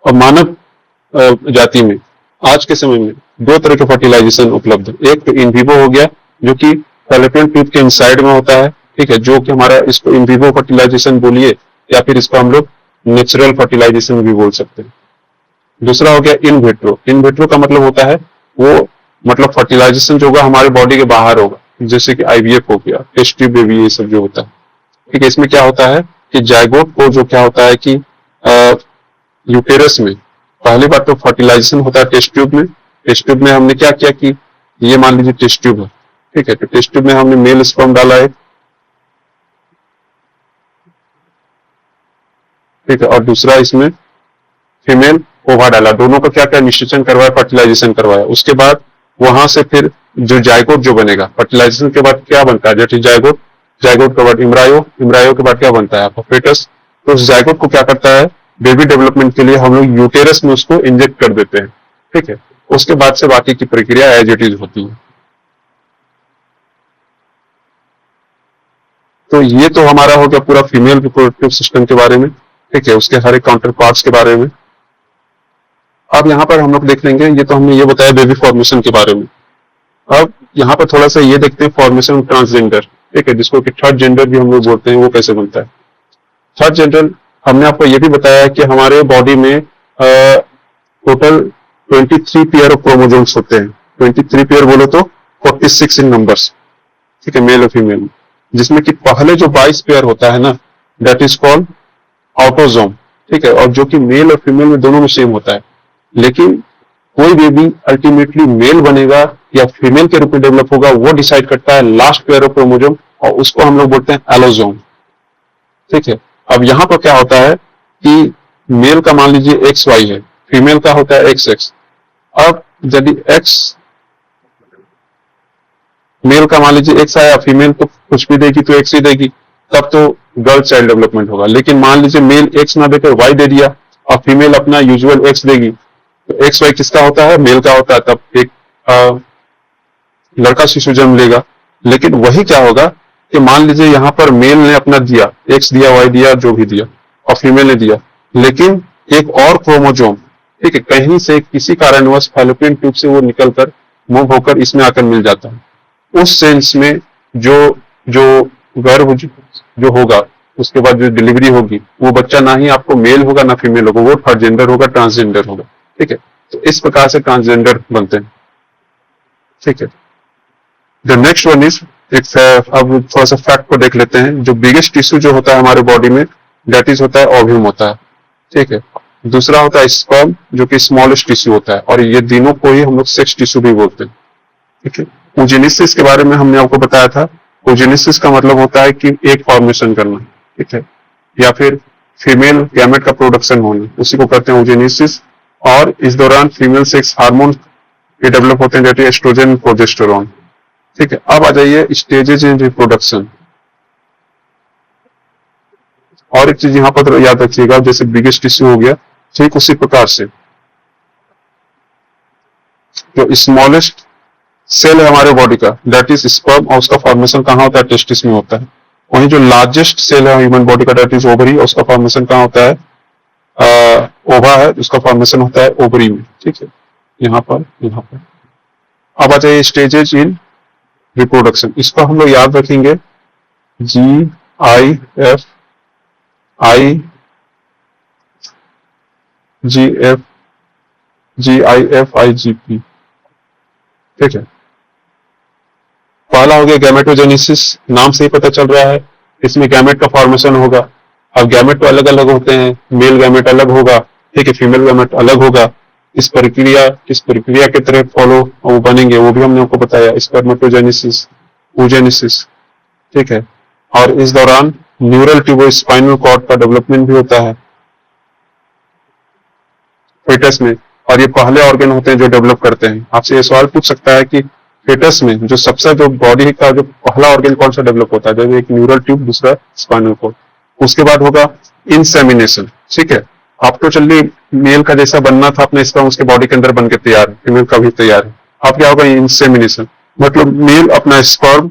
और मानव जाति में आज के समय में 2 तरह के फर्टिलाइजेशन उपलब्ध है। एक तो इन विवो हो गया जो कि फैलोपियन ट्यूब के इनसाइड में होता है, ठीक है, जो कि हमारा इसको इन विवो फर्टिलाइजेशन बोलिए या फिर इसको हम लोग नेचुरल फर्टिलाइजेशन भी बोल सकते हैं। दूसरा हो गया इन विट्रो। इन विट्रो का मतलब होता है वो मतलब फर्टिलाइजेशन जो होगा हमारे बॉडी के बाहर होगा, जैसे कि आईवीएफ हो गया, टेस्ट ट्यूब बेबी, ये सब जो होता है, ठीक है। इसमें क्या होता है कि जायगोट को जो क्या होता है कि यूटेरस में पहली बार तो फर्टिलाइजेशन होता है टेस्ट ट्यूब में। टेस्ट ट्यूब में हमने क्या किया कि ये मान लीजिए टेस्ट ट्यूब है, ठीक है, तो टेस्ट ट्यूब में हमने मेल स्पर्म डाला है, ठीक है, और दूसरा इसमें फीमेल ओवा डाला। दोनों का क्या क्या निश्चेचन करवाया, फर्टिलाइजेशन करवाया। उसके बाद वहां से फिर जो जायगोट जो बनेगा, फर्टिलाइजेशन के बाद क्या बनता है, जैसे जायगोट, जायगोट के बाद इम्ब्रायो, इम्ब्रायो के बाद क्या बनता है आपका फेटस। तो उस जायगोट को क्या करता है, बेबी डेवलपमेंट के लिए हम लोग यूटेरस में उसको इंजेक्ट कर देते हैं, ठीक है। उसके बाद से बाकी की प्रक्रिया एज इट इज होती है। तो ये तो हमारा हो गया पूरा फीमेल रिप्रोडक्टिव सिस्टम के बारे में, ठीक है, उसके हर एक काउंटर पार्ट्स के बारे में। अब यहाँ पर हम लोग देख लेंगे, ये तो हमने ये बताया बेबी फॉर्मेशन के बारे में। अब यहाँ पर थोड़ा सा ये देखते हैं फॉर्मेशन ट्रांसजेंडर, ठीक है, जिसको कि थर्ड जेंडर भी हम लोग बोलते हैं, वो कैसे बनता है। थर्ड जेंडर हमने आपको ये भी बताया कि हमारे बॉडी में टोटल 23 पेयर ऑफ क्रोमोसोम्स होते हैं। 23 पेयर बोलो तो 46 इन नंबर्स, ठीक है, मेल और फीमेल, जिसमें कि पहले जो 22 पेयर होता है ना, दैट इज कॉल्ड ऑटोजोम, ठीक है, और जो कि मेल और फीमेल में दोनों में सेम होता है। लेकिन कोई बेबी अल्टीमेटली मेल बनेगा या फीमेल के रूप में डेवलप होगा, वो डिसाइड करता है लास्ट पेयर ऑफ क्रोमोसोम, और उसको हम लोग बोलते हैं एलोजोम, ठीक है। अब यहां पर क्या होता है कि मेल का मान लीजिए एक्स वाई है, फीमेल का होता है एक्स एक्स। अब यदि एक्स मेल का मान लीजिए एक्स आया, फीमेल तो कुछ भी देगी तो एक्स ही देगी, तब तो गर्ल चाइल्ड डेवलपमेंट होगा। लेकिन मान लीजिए मेल एक्स ना देकर वाई दे दिया और फीमेल अपना यूजुअल एक्स देगी, तो एक्स वाई किसका होता है, मेल का होता है, तब एक लड़का शिशु जन्म लेगा। लेकिन वही क्या होगा कि मान लीजिए यहां पर मेल ने अपना दिया, एक्स दिया, वाई दिया, जो भी दिया, और फीमेल ने दिया, लेकिन एक और क्रोमोजोम, ठीक है, कहीं से किसी कारणवश फैलोपियन ट्यूब से वो निकलकर मूव होकर इसमें आकर मिल जाता है। उस सेंस में जो जो गर्भ जो होगा, उसके बाद जो डिलीवरी होगी, वो बच्चा ना ही आपको मेल होगा ना फीमेल होगा, वो थर्ड जेंडर होगा, ट्रांसजेंडर होगा, ठीक है। तो इस प्रकार से ट्रांसजेंडर बनते हैं, ठीक है। द नेक्स्ट वन इज, एक अब थोड़ा सा फैक्ट को देख लेते हैं। जो बिगेस्ट टिश्यू जो होता है हमारे बॉडी में, दैट इज होता है ओव्यूम होता है, ठीक है। दूसरा होता है स्पर्म, जो कि स्मॉलेस्ट टिश्यू होता है, और ये तीनों को ही हम लोग सेक्स टिश्यू भी बोलते हैं, ठीक है। ओजेनेसिस के बारे में हमने आपको बताया था। ओजेनेसिस का मतलब होता है कि एक फॉर्मेशन करना, ठीक है, या फिर फीमेल गैमेट का प्रोडक्शन होना, उसी को कहते हैं ओजेनेसिस। और इस दौरान फीमेल सेक्स हार्मोन ये डेवलप होते हैं, जैसे एस्ट्रोजन, प्रोजेस्टेरोन, ठीक है। अब आ जाइए स्टेजेस इन रिप्रोडक्शन। और एक चीज यहाँ पर याद रखिएगा, जैसे बिगेस्ट टिश्यू हो गया, ठीक उसी प्रकार से जो स्मॉलेस्ट सेल है हमारे बॉडी का, दैट इज स्पर्म, और उसका फॉर्मेशन कहाँ होता है, टेस्टिस में होता है। वहीं जो लार्जेस्ट सेल है ह्यूमन बॉडी का, दैट इज ओवरी, और उसका फॉर्मेशन कहाँ होता है, ओवा है, उसका फॉर्मेशन होता है ओवरी में, ठीक है, यहाँ पर। अब आ जाइए स्टेजेज इन रिप्रोडक्शन, इसको हम लोग याद रखेंगे, G I F I, G F, G I F I G P, ठीक है। पहला हो गया गैमेटोजेनेसिस, नाम से ही पता चल रहा है, इसमें गैमेट का फॉर्मेशन होगा। अब गैमेट तो अलग अलग होते हैं, मेल गैमेट अलग होगा, ठीक है, फीमेल गैमेट अलग होगा। इस प्रक्रिया के तरह फॉलो वो बनेंगे, वो भी हमने आपको बताया, स्पर्मेटोजेनेसिस, oogenesis, ठीक है। और इस दौरान न्यूरल ट्यूब स्पाइनल कॉर्ड का डेवलपमेंट भी होता है फेटस में, और ये पहले ऑर्गन होते हैं जो डेवलप करते हैं। आपसे ये सवाल पूछ सकता है कि फेटस में जो सबसे जो बॉडी का जो पहला ऑर्गन कौन सा डेवलप होता है, जैसे एक न्यूरल ट्यूब, दूसरा स्पाइनल कॉर्ड। उसके बाद होगा इंसेमिनेशन, ठीक है। आप तो चलिए मेल का जैसा बनना था अपने स्पर्म उसके बॉडी के अंदर बन के तैयार है, फीमेल का भी तैयार है। अब क्या होगा, इंसेमिनेशन, मतलब मेल अपना स्पर्म,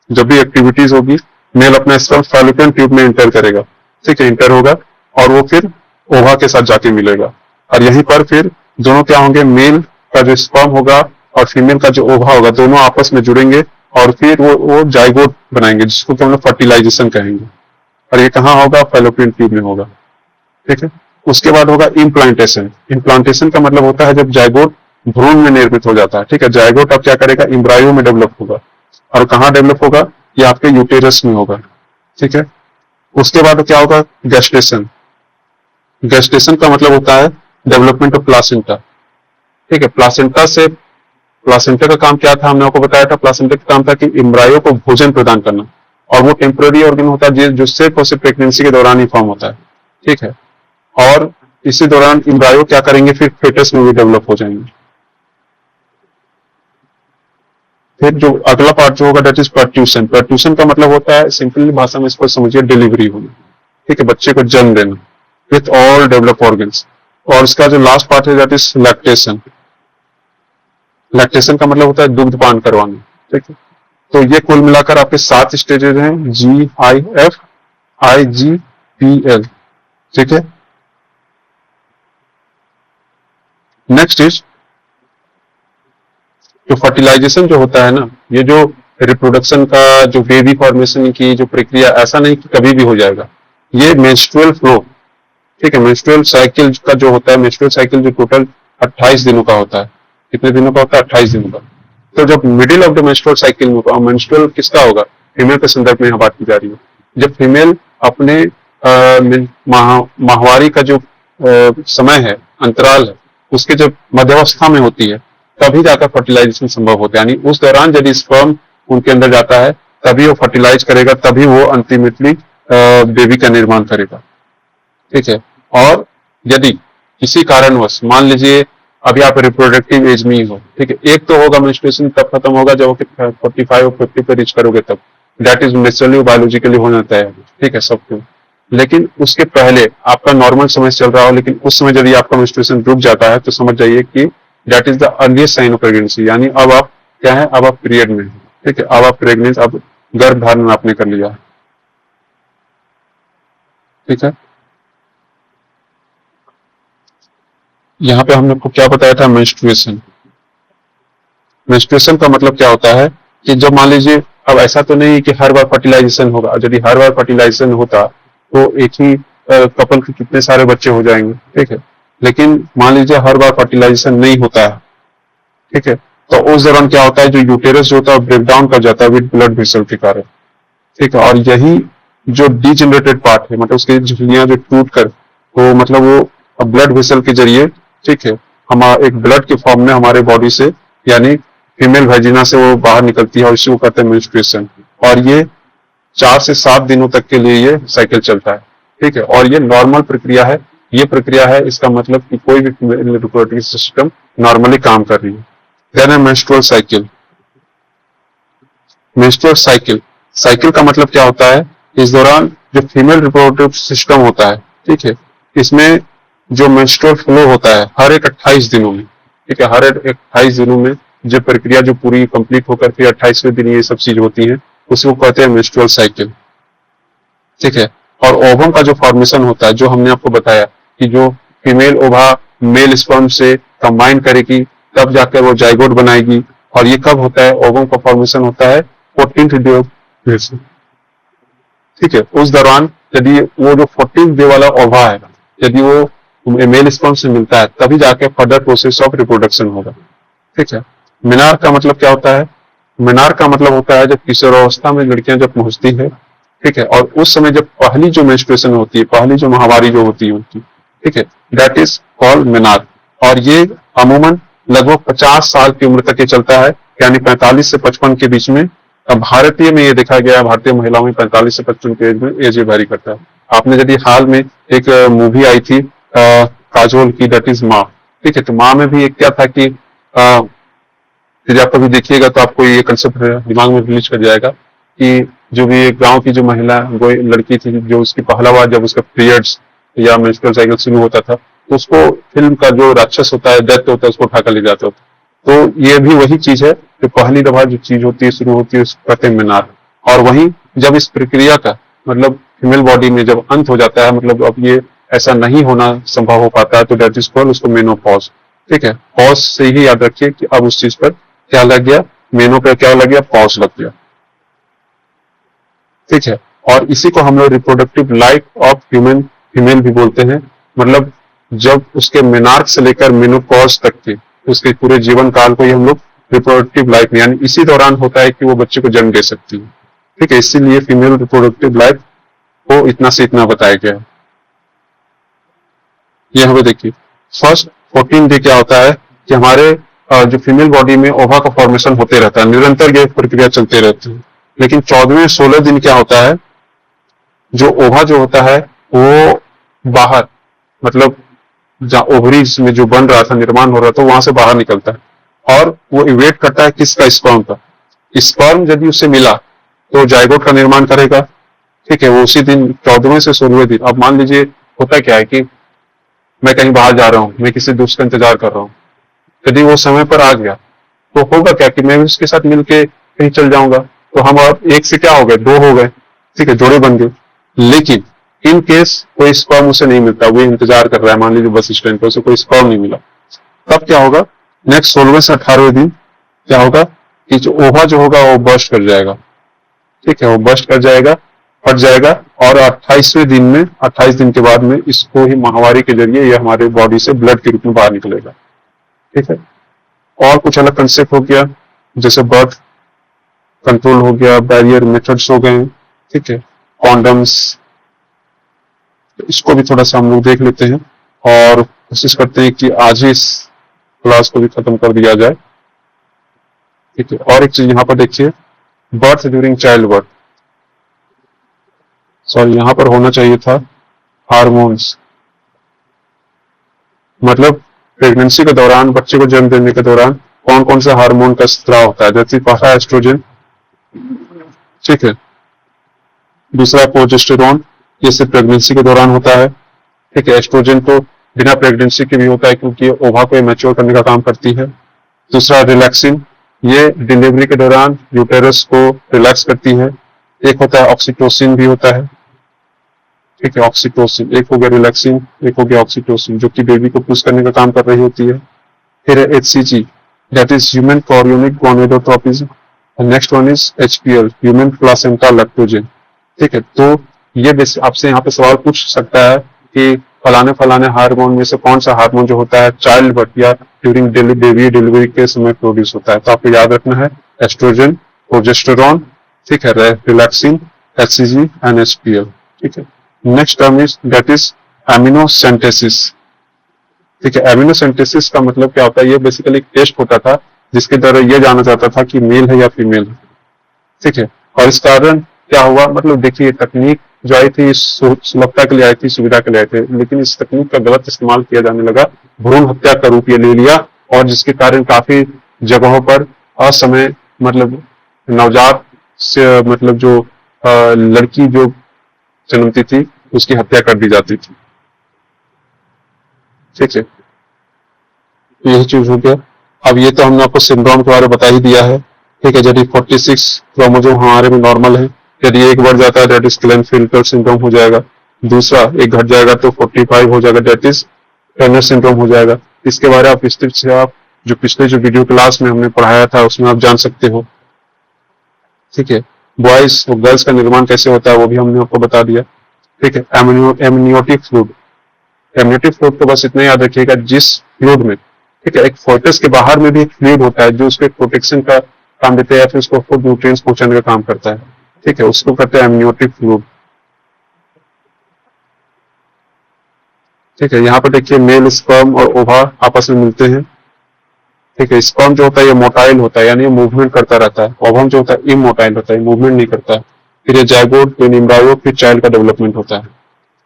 जब भी एक्टिविटीज होगी, मेल अपना स्पर्म फैलोपियन ट्यूब में इंटर करेगा, ठीक है, इंटर होगा, और वो फिर ओवा के साथ जाके मिलेगा, और यहीं पर फिर दोनों क्या होंगे, मेल का जो स्पर्म होगा और फीमेल का जो ओवा होगा, दोनों आपस में जुड़ेंगे, और फिर वो जाइगोट बनाएंगे, जिसको कि हम लोग फर्टिलाइजेशन कहेंगे, और ये कहाँ होगा, फैलोपियन ट्यूब में होगा, ठीक है। उसके बाद होगा इम्प्लांटेशन। इम्प्लांटेशन का मतलब होता है जब जाइगोट भ्रूण में निर्मित हो जाता है, ठीक है। जाइगोट अब क्या करेगा, इम्ब्रायो में डेवलप होगा, और कहाँ डेवलप होगा, ये आपके यूटेरस में होगा, ठीक है। उसके बाद क्या होगा, गेस्टेशन। गेस्टेशन का मतलब होता है डेवलपमेंट ऑफ प्लासेंटा, ठीक है। प्लासेंटा का काम क्या था, हमने आपको बताया था, प्लासेंटा का काम था कि इम्ब्रायो को भोजन प्रदान करना, और वो टेम्पररी ऑर्गन होता है जो सिर्फ और सिर्फ प्रेगनेंसी के दौरान ही फॉर्म होता है, ठीक है। और इसी दौरान इम्ब्रायो क्या करेंगे, फिर फेटस में भी डेवलप हो जाएंगे। फिर जो अगला पार्ट जो होगा, दैट इज पर्ट्यूशन। पर्ट्यूशन का मतलब होता है, सिंपल भाषा में इसको समझिए, डिलीवरी होना, ठीक है, बच्चे को जन्म देना विथ ऑल डेवलप ऑर्गन्स। और इसका जो लास्ट पार्ट है, दैट इज लैक्टेशन। लैक्टेशन का मतलब होता है दूध पान करवाना, ठीक है। तो ये कुल मिलाकर आपके 7 स्टेजेस हैं, G I F I G P L, ठीक है। नेक्स्ट इज जो फर्टिलाइजेशन जो होता है ना, ये जो रिप्रोडक्शन का जो बेबी फॉर्मेशन की जो प्रक्रिया, ऐसा नहीं कि कभी भी हो जाएगा, ये मेंस्ट्रुअल फ्लो, ठीक है। मेंस्ट्रुअल साइकिल का जो होता है, मेंस्ट्रुअल साइकिल जो टोटल 28 दिनों का होता है। कितने दिनों का होता है? 28 दिनों का। तो जब middle of the menstrual cycle में, मेंस्ट्रुअल किसका होगा? फीमेल के संदर्भ में यहाँ बात की जा रही है। जब फीमेल अपने माहवारी का जो समय है, अंतराल है, उसके जब मध्यावस्था में होती है, तभी जाकर फर्टिलाइजेशन संभव होता है। यानी उस दौरान यदि स्पर्म उनके अंदर जाता है, तभी वो फर्टिलाइज करेगा, तभी वो अल्टीमेटली बेबी का निर्माण करेगा। ठीक है। और यदि किसी कारणवश, मान लीजिए अभी आप रिप्रोडक्टिव एज में ही हो, ठीक है, एक तो होगा मेंस्ट्रुएशन तब खत्म होगा जब 45 और 50 पे रीच करोगे, तब दैट इज नेचुरली बायोलॉजिकली हो जाता है, ठीक है, सबको। लेकिन उसके पहले आपका नॉर्मल समय चल रहा हो, लेकिन उस समय यदि आपका मेंस्ट्रुएशन रुक जाता है, तो समझ जाइए कि that is the earliest sign of pregnancy. यानी अब आप क्या है, अब आप पीरियड में, ठीक है, अब आप प्रेगनेंट, अब गर्भ धारण आपने कर लिया है। ठीक है। यहाँ पे हमने आपको क्या बताया था? मेंस्ट्रुएशन। मेंस्ट्रुएशन का मतलब क्या होता है कि जब मान लीजिए, अब ऐसा तो नहीं कि हर बार फर्टिलाइजेशन होगा। यदि हर बार फर्टिलाइजेशन होता तो एक ही कपल के कितने सारे बच्चे हो जाएंगे, ठीक है। लेकिन मान लीजिए हर बार फर्टिलाइजेशन नहीं होता है, ठीक है, तो उस दौरान क्या होता है, जो यूटेरस जो होता है ब्रेक डाउन कर जाता है विद ब्लड वेसल के कारण, ठीक है। और यही जो डीजेनरेटेड पार्ट है, मतलब उसकी झिल्लियां जो टूट कर, तो मतलब वो ब्लड वेसल के जरिए, ठीक है, हम एक ब्लड के फॉर्म में हमारे बॉडी से, यानी फीमेल वेजिना से वो बाहर निकलती है, और इसी को कहते हैं मेंस्ट्रुएशन। और ये 4 से 7 दिनों तक के लिए ये साइकिल चलता है, ठीक है। और ये नॉर्मल प्रक्रिया है, ये प्रक्रिया है, इसका मतलब कि कोई भी रिप्रोडक्टिव सिस्टम नॉर्मली काम कर रही है। देन है menstrual cycle. Menstrual cycle, cycle का मतलब क्या होता है? इस दौरान जो फीमेल रिप्रोडक्टिव सिस्टम होता है, ठीक है, इसमें जो मेंस्ट्रुअल फ्लो होता है हर एक 28 दिनों में, ठीक है, हर एक 28 दिनों में जो प्रक्रिया जो पूरी कंप्लीट होकर फिर 28वें दिन ये सब चीज होती है, उसको कहते हैं मेंस्ट्रुअल साइकिल, ठीक है। और ओवम का जो फॉर्मेशन होता है, जो हमने आपको बताया कि जो फीमेल ओवा मेल स्पर्म से कंबाइन करेगी, तब जाकर वो जाइगोट बनाएगी। और ये कब होता है? ओवम का फॉर्मेशन होता है 14th डे से, ठीक है। उस दौरान यदि वो जो 14th डे वाला ओवा है, यदि वो मेल स्पर्म से मिलता है, तभी जाके फर्दर प्रोसेस ऑफ रिप्रोडक्शन होगा, ठीक है। मीनार का मतलब क्या होता है? मीनार का मतलब होता है जब किशोरावस्था में लड़कियां जब पहुंचती है, ठीक है, और उस समय जब पहली जो मेंस्ट्रुएशन होती है, पहली जो माहवारी जो होती है उनकी, ठीक है, दैट इज कॉल्ड मीनार। और ये अमूमन लगभग 50 साल की उम्र तक ये चलता है, यानी 45 से 55 के बीच में। अब भारतीय में ये देखा गया है, भारतीय महिलाओं में 45 से 55 के एज में एज वेरी करता है। आपने यदि हाल में एक मूवी आई थी काजोल की, दैट इज माँ, ठीक है, तो माँ में भी एक क्या था कि यदि आप कभी देखिएगा तो आपको ये कंसेप्ट दिमाग में रिलीज कर जाएगा कि जो भी एक गांव की जो महिला, वो लड़की थी, जो उसकी पहला बार जब उसका पीरियड्स या मेंस्ट्रुअल साइकिल शुरू होता था, तो उसको फिल्म का जो राक्षस होता है, दैत्य होता है, उसको उठाकर ले जाता होता। तो ये भी वही चीज है, जो पहली दफा जो चीज होती है, शुरू होती है, उसको कहते हैं मीनार। और वहीं जब इस प्रक्रिया का मतलब फीमेल बॉडी में जब अंत हो जाता है, मतलब अब ये ऐसा नहीं होना संभव हो पाता है, तो दैट इज कॉल्ड उसको मेनोपॉज, ठीक है। पॉज से ही याद रखिए कि अब उस चीज पर क्या लग गया, मेनो पे क्या लग गया, पॉज लग गया, ठीक है। और इसी को हम लोग reproductive life of human female भी बोलते हैं। मतलब जब उसके मेनार्क से लेकर मेनोपॉज तक के उसके पूरे जीवन काल को ही हम लोग रिप्रोडक्टिव लाइफ, यानी इसी दौरान होता है कि वो बच्चे को जन्म दे सकती है, ठीक है। इसीलिए फीमेल रिप्रोडक्टिव लाइफ को इतना से इतना बताया गया है। ये हमें देखिए, फर्स्ट 14 डे क्या होता है कि हमारे जो फीमेल बॉडी में ओवा का फॉर्मेशन होते रहता है, निरंतर ये प्रक्रिया चलते रहती है। लेकिन 14वें 16 दिन क्या होता है, जो ओवा जो होता है वो बाहर, मतलब जहाँ ओवरीज में जो बन रहा था, निर्माण हो रहा था, वहां से बाहर निकलता है, और वो इवेट करता है किसका? स्पर्म का। स्पर्म यदि उसे मिला तो जाइगोट का निर्माण करेगा, ठीक है। वो उसी दिन 14वें से 16वें दिन, अब मान लीजिए होता क्या है कि मैं कहीं बाहर जा रहा हूँ, मैं किसी दोस्त का इंतजार कर रहा हूँ, यदि वो समय पर आ गया तो होगा क्या कि मैं भी उसके साथ मिलके कहीं चल जाऊंगा, तो हम अब एक से क्या हो गए, दो हो गए, ठीक है, जोड़े बन गए। लेकिन इन केस कोई स्पर्म उसे नहीं मिलता, वो इंतजार कर रहा है, मान लीजिए बस स्टैंड पर, उसे कोई स्पर्म नहीं मिला, तब क्या होगा? नेक्स्ट 16वें से 18वें दिन क्या होगा कि जो ओवा जो होगा वो बर्स्ट कर जाएगा, ठीक है, वो बर्स्ट कर जाएगा। फट जाएगा और 28 दिन के बाद में इसको ही माहवारी के जरिए ये हमारे बॉडी से ब्लड के रूप में बाहर निकलेगा। ठीक है, और कुछ अलग कंसेप्ट हो गया, जैसे बर्थ कंट्रोल हो गया, बैरियर मेथड्स हो गए, ठीक है, कॉन्डम्स, तो इसको भी थोड़ा सा हम लोग देख लेते हैं और कोशिश करते हैं कि आज ही इस क्लास को भी खत्म कर दिया जाए। ठीक है, और एक चीज यहाँ पर देखिए, birth during child birth, sorry यहाँ पर होना चाहिए था हार्मोन्स, मतलब प्रेगनेंसी के दौरान, बच्चे को जन्म देने के दौरान कौन कौन से हार्मोन का स्त्राव होता है। जैसे पहला एस्ट्रोजन, ठीक है, दूसरा प्रोजेस्टेरोन, ये सिर्फ प्रेगनेंसी के दौरान होता है। ठीक है, एस्ट्रोजन तो बिना प्रेगनेंसी के भी होता है क्योंकि ओवा को मैच्योर करने का काम करती है। दूसरा रिलैक्सिन, ये डिलीवरी के दौरान यूटेरस को रिलैक्स करती है। एक होता है ऑक्सीटोसिन भी होता है। ठीक है, ऑक्सीटोसिन, एक हो गया रिलैक्सिन, एक हो गया ऑक्सीटोसिन, जो कि बेबी को पुश करने का काम कर रही होती है। फिर HCG, that is human chorionic gonadotropism, next one is HPL, human placenta lactogen. ठीक है, तो ये आपसे यहाँ पे सवाल पूछ सकता है कि फलाने फलाने हार्मोन में से कौन सा हार्मोन जो होता है चाइल्ड बर्थ या ड्यूरिंग बेबी डिलीवरी के समय प्रोड्यूस होता है। तो आपको याद रखना है एस्ट्रोजन, प्रोजेस्टेरोन, ठीक है, रिलैक्सिन, HCG एंड HPL। ठीक है, next term is that is एमिनोसेंटेसिस। ठीक है, एमिनोसेंटेसिस का मतलब क्या होता है, ये बेसिकली एक टेस्ट होता था जिसके द्वारा ये जाना जाता था कि मेल है या फीमेल है। ठीक है, और इस कारण क्या हुआ, मतलब देखिए तकनीक जो आई थी सुलभता के लिए आई थी, सुविधा के लिए आई थी, लेकिन इस तकनीक का गलत इस्तेमाल किया जाने लगा, भ्रूण हत्या का रूप ये ले लिया, और जिसके कारण काफी जगहों पर असमय, मतलब नवजात से, मतलब जो लड़की जो जन्मती थी उसकी हत्या कर दी जाती थी। ठीक है, यही चीज हो गया। अब ये तो हमने आपको सिंड्रोम के बारे में बता ही दिया है। ठीक है, यदि 46 क्रोमोसोम हमारे में नॉर्मल है, यदि एक बढ़ जाता है दैट इज क्लेनफेल्टर सिंड्रोम हो जाएगा, दूसरा एक घट जाएगा तो 45 हो जाएगा, दैट इज टर्नर सिंड्रोम हो जाएगा। इसके बारे में आप विस्तृत से आप जो पिछले जो वीडियो क्लास में हमने पढ़ाया था उसमें आप जान सकते हो। ठीक है, बॉयज और गर्ल्स का निर्माण कैसे होता है वो भी हमने आपको बता दिया। ठीक है, एमनियोटिक फ्लूइड, एमनियोटिक फ्लूइड को बस इतना याद रखिएगा, जिस फ्लूइड में, ठीक है, एक फोर्टस के बाहर में भी एक फ्लूइड होता है जो उसके प्रोटेक्शन का काम देता है या फिर उसको फूड न्यूट्रिएंट्स पहुंचाने का काम करता है। ठीक है, उसको कहते हैं एमनियोटिक फ्लूइड। ठीक है, यहाँ पर देखिए मेल स्पर्म और ओवा आपस में मिलते हैं। ठीक है, स्पर्म जो होता है ये मोटाइल होता है, यानी ये मूवमेंट करता रहता है। ओवम जो होता है इमोटाइल होता है, मूवमेंट नहीं करता है। फिर ये जाइगोट, फिर एम्ब्रायो, फिर चाइल्ड का डेवलपमेंट होता है।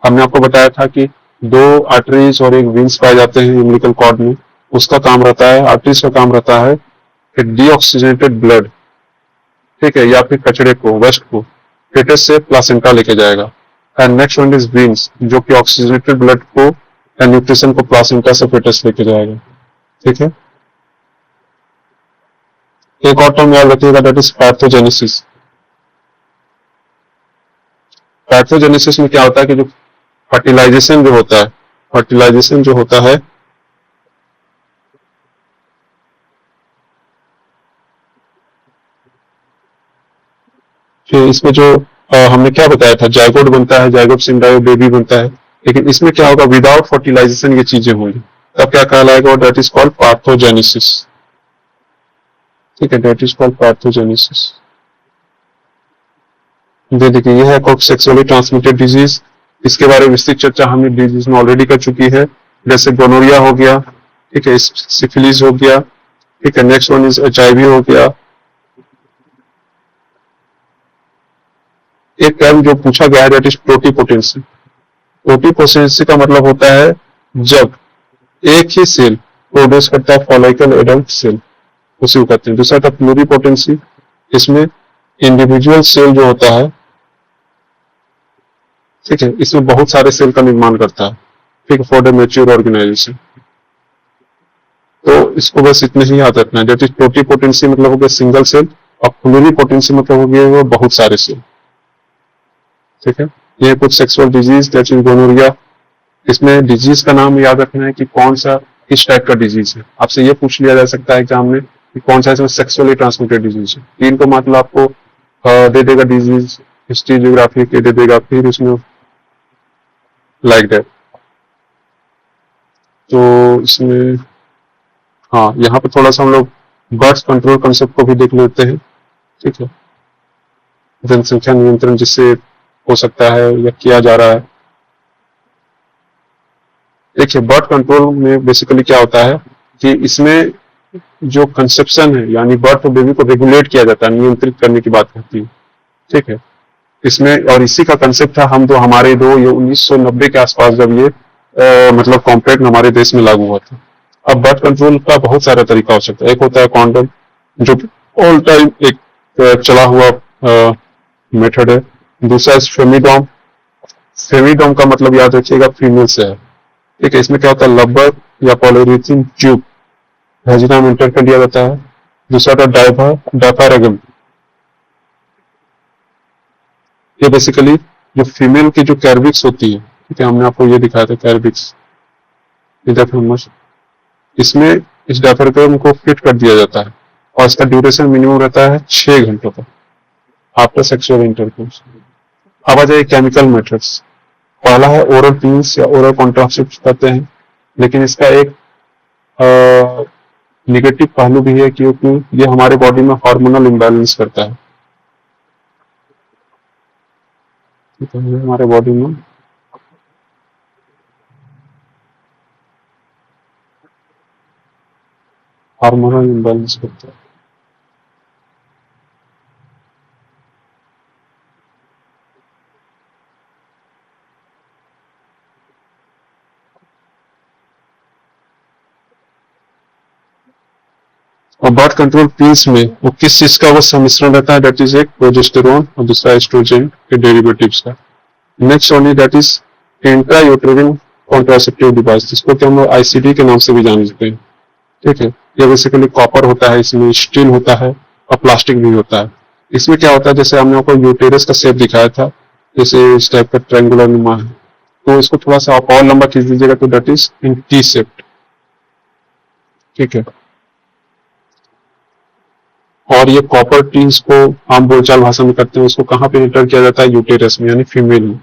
हमने आपको बताया था कि 2 आर्टरीज और एक वेन्स पाए जाते हैं अम्बिलिकल कॉर्ड में, उसका काम रहता है, आर्टरीज का काम रहता है कि डीऑक्सीजनेटेड ब्लड, ठीक है, या फिर कचड़े को, वेस्ट को फेटस से प्लासेंटा लेके जाएगा। And next one is veins, जो कि ऑक्सीजनेटेड ब्लड को एंड न्यूट्रिशन को प्लासेंटा से फेटस लेके जाएगा। ठीक है, एक और टर्म याद रखिएगा, दैट इज पैथोजेनेसिस। पैथोजेनेसिस में क्या होता है कि जो फर्टिलाइजेशन जो होता है, फर्टिलाइजेशन जो होता है फिर इसमें जो हमने क्या बताया था, जाइगोट बनता है, जाइगोट से एम्ब्रायो बेबी बनता है, लेकिन इसमें क्या होगा, विदाउट फर्टिलाइजेशन ये चीजें होंगी, तब क्या कहलाएगा, दैट इज कॉल्ड पैथोजेनेसिस। ठीक है, दैट इज कॉल्ड पैथोजेनेसिस। देखिए ये है सेक्सुअली ट्रांसमिटेड डिजीज, इसके बारे में विस्तृत चर्चा हमने डिजीज में ऑलरेडी कर चुकी है, जैसे गोनोरिया हो गया, ठीक है, सिफिलिस हो गया, ठीक है, नेक्स्ट वन इज HIV हो गया। एक टर्म जो पूछा गया है दैट इज प्रोटीपोटेंसी। प्रोटीपोटेंसी का मतलब होता है जब एक ही सेल प्रोड्यूस करता है फॉलिकल एडल्ट सेल, उसी को कहते हैं। दूसरा था प्लूरिपोटेंसी, इसमें इंडिविजुअल सेल जो होता है, ठीक है, इसमें बहुत सारे सेल का निर्माण करता है, ठीक है, फॉर द मैच्योर ऑर्गेनाइजेशन। तो इसको बस इतने ही याद रखना है, दैट इज प्रोटीपोटेंसी मतलब हो गया सिंगल सेल, और प्लूरिपोटेंसी मतलब हो गया बहुत सारे सेल। ठीक है, ये कुछ sexual disease that is gonorrhoea. इसमें डिजीज का नाम याद रखना है कि कौन सा किस टाइप का डिजीज है, आपसे ये पूछ लिया जा सकता है एग्जाम में कि कौन सा इसमें सेक्सुअली ट्रांसमिटेड डिजीज है। 3 को मतलब आपको दे देगा डिजीज, हिस्ट्री जियोग्राफी के दे देगा, फिर उसमें लाइक दैट। तो इसमें हाँ, यहाँ पे थोड़ा सा हम लोग बर्थ कंट्रोल कंसेप्ट को भी देख लेते हैं। ठीक है, जनसंख्या नियंत्रण जिससे हो सकता है या किया जा रहा है। देखिए, बर्थ कंट्रोल में बेसिकली क्या होता है कि इसमें जो कंसेप्शन है, यानी बर्थ ऑफ बेबी को रेगुलेट किया जाता है, नियंत्रित करने की बात होती है। ठीक है, इसमें और इसी का कंसेप्ट था हम तो हमारे ये 1990 के आसपास जब ये मतलब कॉम्पैक्ट हमारे देश में लागू हुआ था। अब बर्थ कंट्रोल का बहुत सारा तरीका हो सकता है। एक होता है कॉन्डम, जो ऑल टाइम एक चला हुआ मेथड है। दूसरा है फेमिडॉम। फेमिडॉम का मतलब याद रखिएगा फीमेल से है। ठीक है, इसमें क्या होता है, लब्बर या पॉलीयूरेथीन ट्यूब वेजिना में इंटर कर दिया जाता है। दूसरा था डायफारागम। ये बेसिकली जो फीमेल की जो कैर्विक्स होती है, ठीक है, हमने आपको ये दिखाया था कैर्विक्स, इसमें इस डायफ्रागम को फिट कर दिया जाता है और इसका ड्यूरेशन मिनिमम रहता है 6 घंटों तक आफ्टर सेक्सुअल इंटरकोर्स। अब आ जाए केमिकल मेथड्स। पहला है ओरल पिल्स या ओरल कॉन्ट्रासेप्टिव कहते हैं, लेकिन इसका एक निगेटिव पहलू भी है क्योंकि ये हमारे बॉडी में हार्मोनल इम्बैलेंस करता है। तो ये हमारे बॉडी में हार्मोनल इम्बैलेंस करता है। और बर्थ कंट्रोल पिल्स में वो किस चीज का वो सम्मिश्रण रहता है, दैट इज एक प्रोजेस्टेरोन और दूसरा एस्ट्रोजन के डेरिवेटिव्स का। Next only that is intrauterine contraceptive device, जिसको कि हम लोग आईसीडी के नाम से भी जानते हैं। ठीक है, ये बेसिकली कॉपर होता है, इसमें स्टील होता है और प्लास्टिक भी होता है। इसमें क्या होता है, जैसे हमने आपको यूटेरस का शेप दिखाया था, जैसे इस टाइप का ट्रायंगुलर नुमा है, तो इसको थोड़ा सा आप और लंबा खींच दीजिएगा तो that is in T shaped. ठीक है, और ये कॉपर टीन्स को हम बोलचाल भाषा में करते हैं, उसको कहाँ पे इंटर किया जाता है, यूटेरस में यानी फीमेल में,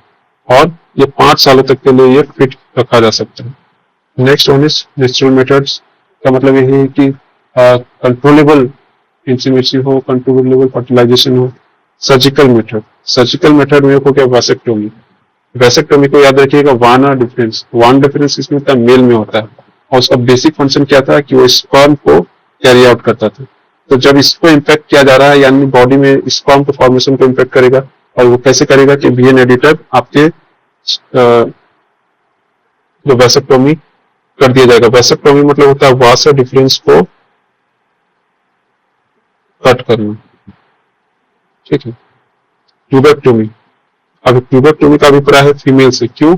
और ये 5 सालों तक के लिए ये फिट रखा जा सकता है। Next one is natural methods का मतलब यही है कि कंट्रोलेबल इंसीमेसी हो, कंट्रोलेबल फर्टिलाइजेशन हो। सर्जिकल मेथड में को क्या, वैसेक्टोमी। वैसेक्टोमी को याद रखिएगा, वन डिफरेंस इसमें होता है, मेल में होता है, और उसका बेसिक फंक्शन क्या था कि वो स्पर्म को कैरी आउट करता था। तो जब इसको इम्पैक्ट किया जा रहा है, यानी बॉडी में स्पर्म के फॉर्मेशन को इम्पैक्ट करेगा, और वो कैसे करेगा कि वीएन एडिटर आपके जो वैसेक्टोमी कर दिया जाएगा। वैसेक्टोमी मतलब होता है वासा डिफरेंस को कट करना। ठीक है, ट्यूबेक्टोमी। अभी ट्यूबेक्टोमी का अभिप्राय है फीमेल से, क्यों,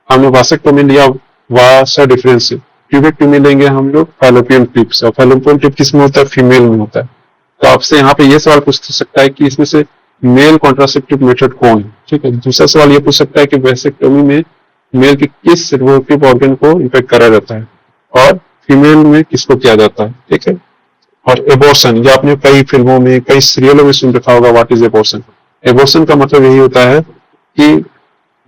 हमने वासेक्टोमी लिया वासा डिफरेंस से, ट्यूबेक्टोमी लेंगे हम लोग फैलोपियन ट्यूब से, और फैलोपियन ट्यूब किस में होता है, फीमेल में होता है। तो आपसे यहाँ पे ये सवाल पूछ सकता है कि इसमें से मेल कॉन्ट्रासेप्टिव मेथड कौन है। ठीक है, दूसरा सवाल ये पूछ सकता है कि वैसेक्टोमी में मेल के किस रिप्रोडक्टिव ऑर्गन को इम्पैक्ट करा जाता है और फीमेल में किसको किया जाता है। ठीक है, और एबॉर्शन, ये आपने कई फिल्मों में, कई सीरियलों में सुन रखा होगा, व्हाट इज एबॉर्शन। एबॉर्शन का मतलब यही होता है कि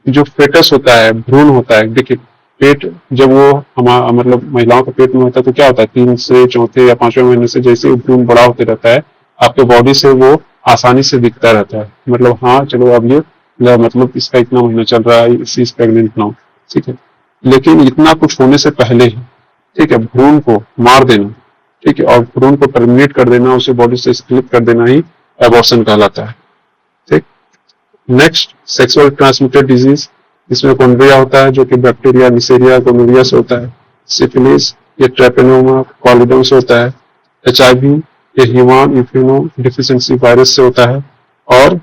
जो फेटस होता है, भ्रूण होता है, देखिए पेट जब वो हमारा मतलब महिलाओं के पेट में होता है तो क्या होता है, 3 से 4 या 5वें महीने से जैसे भ्रूण बड़ा होते रहता है, आपके बॉडी से वो आसानी से दिखता रहता है, मतलब हाँ चलो अब ये मतलब इसका इतना महीना चल रहा है, इसी प्रेग्नेंट नाउ। ठीक है, लेकिन इतना कुछ होने से पहले ही, ठीक है, भ्रूण को मार देना, ठीक है, और भ्रूण को टर्मिनेट कर देना, उसे बॉडी से स्प्लिट कर देना ही एबॉर्शन कहलाता है। ठीक, नेक्स्ट सेक्सुअल ट्रांसमिटेड डिजीज, इसमें गोनोरिया होता है जो कि बैक्टीरिया निसेरिया गोनोरिया से होता है। सिफिलिस ये ट्रेपेनोमा कॉलिडम से होता है। एचआईवी ये ह्यूमन इम्यूनो डिफिशिएंसी वायरस से होता है, और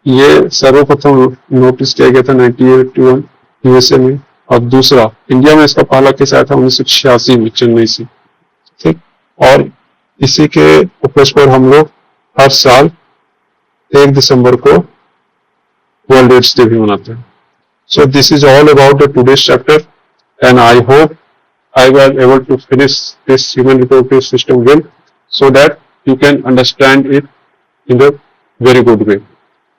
ये सर्वप्रथम नोटिस किया गया था 1981 यूएसए में, और दूसरा इंडिया में इसका पहला केस आया था 1986 में चेन्नई से। ठीक, और इसी के उपलक्ष्य पर हम लोग हर साल 1 दिसंबर को वर्ल्ड एड्स डे भी मनाते हैं। So this is all about the today's chapter, and I hope I was able to finish this human reproductive system well, so that you can understand it in a very good way.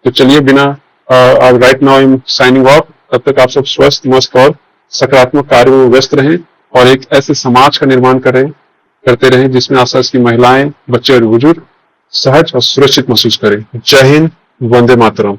तो चलिए बिना right now I am signing off. तब तक आप सब स्वस्थ, मस्त और सकारात्मक कार्यों में व्यस्त रहें और एक ऐसे समाज का निर्माण करते रहें जिसमें आसपास की महिलाएं, बच्चे और बुजुर्ग सहज और सुरक्षित महसूस करें। जय हिंद, वंदे मातरम।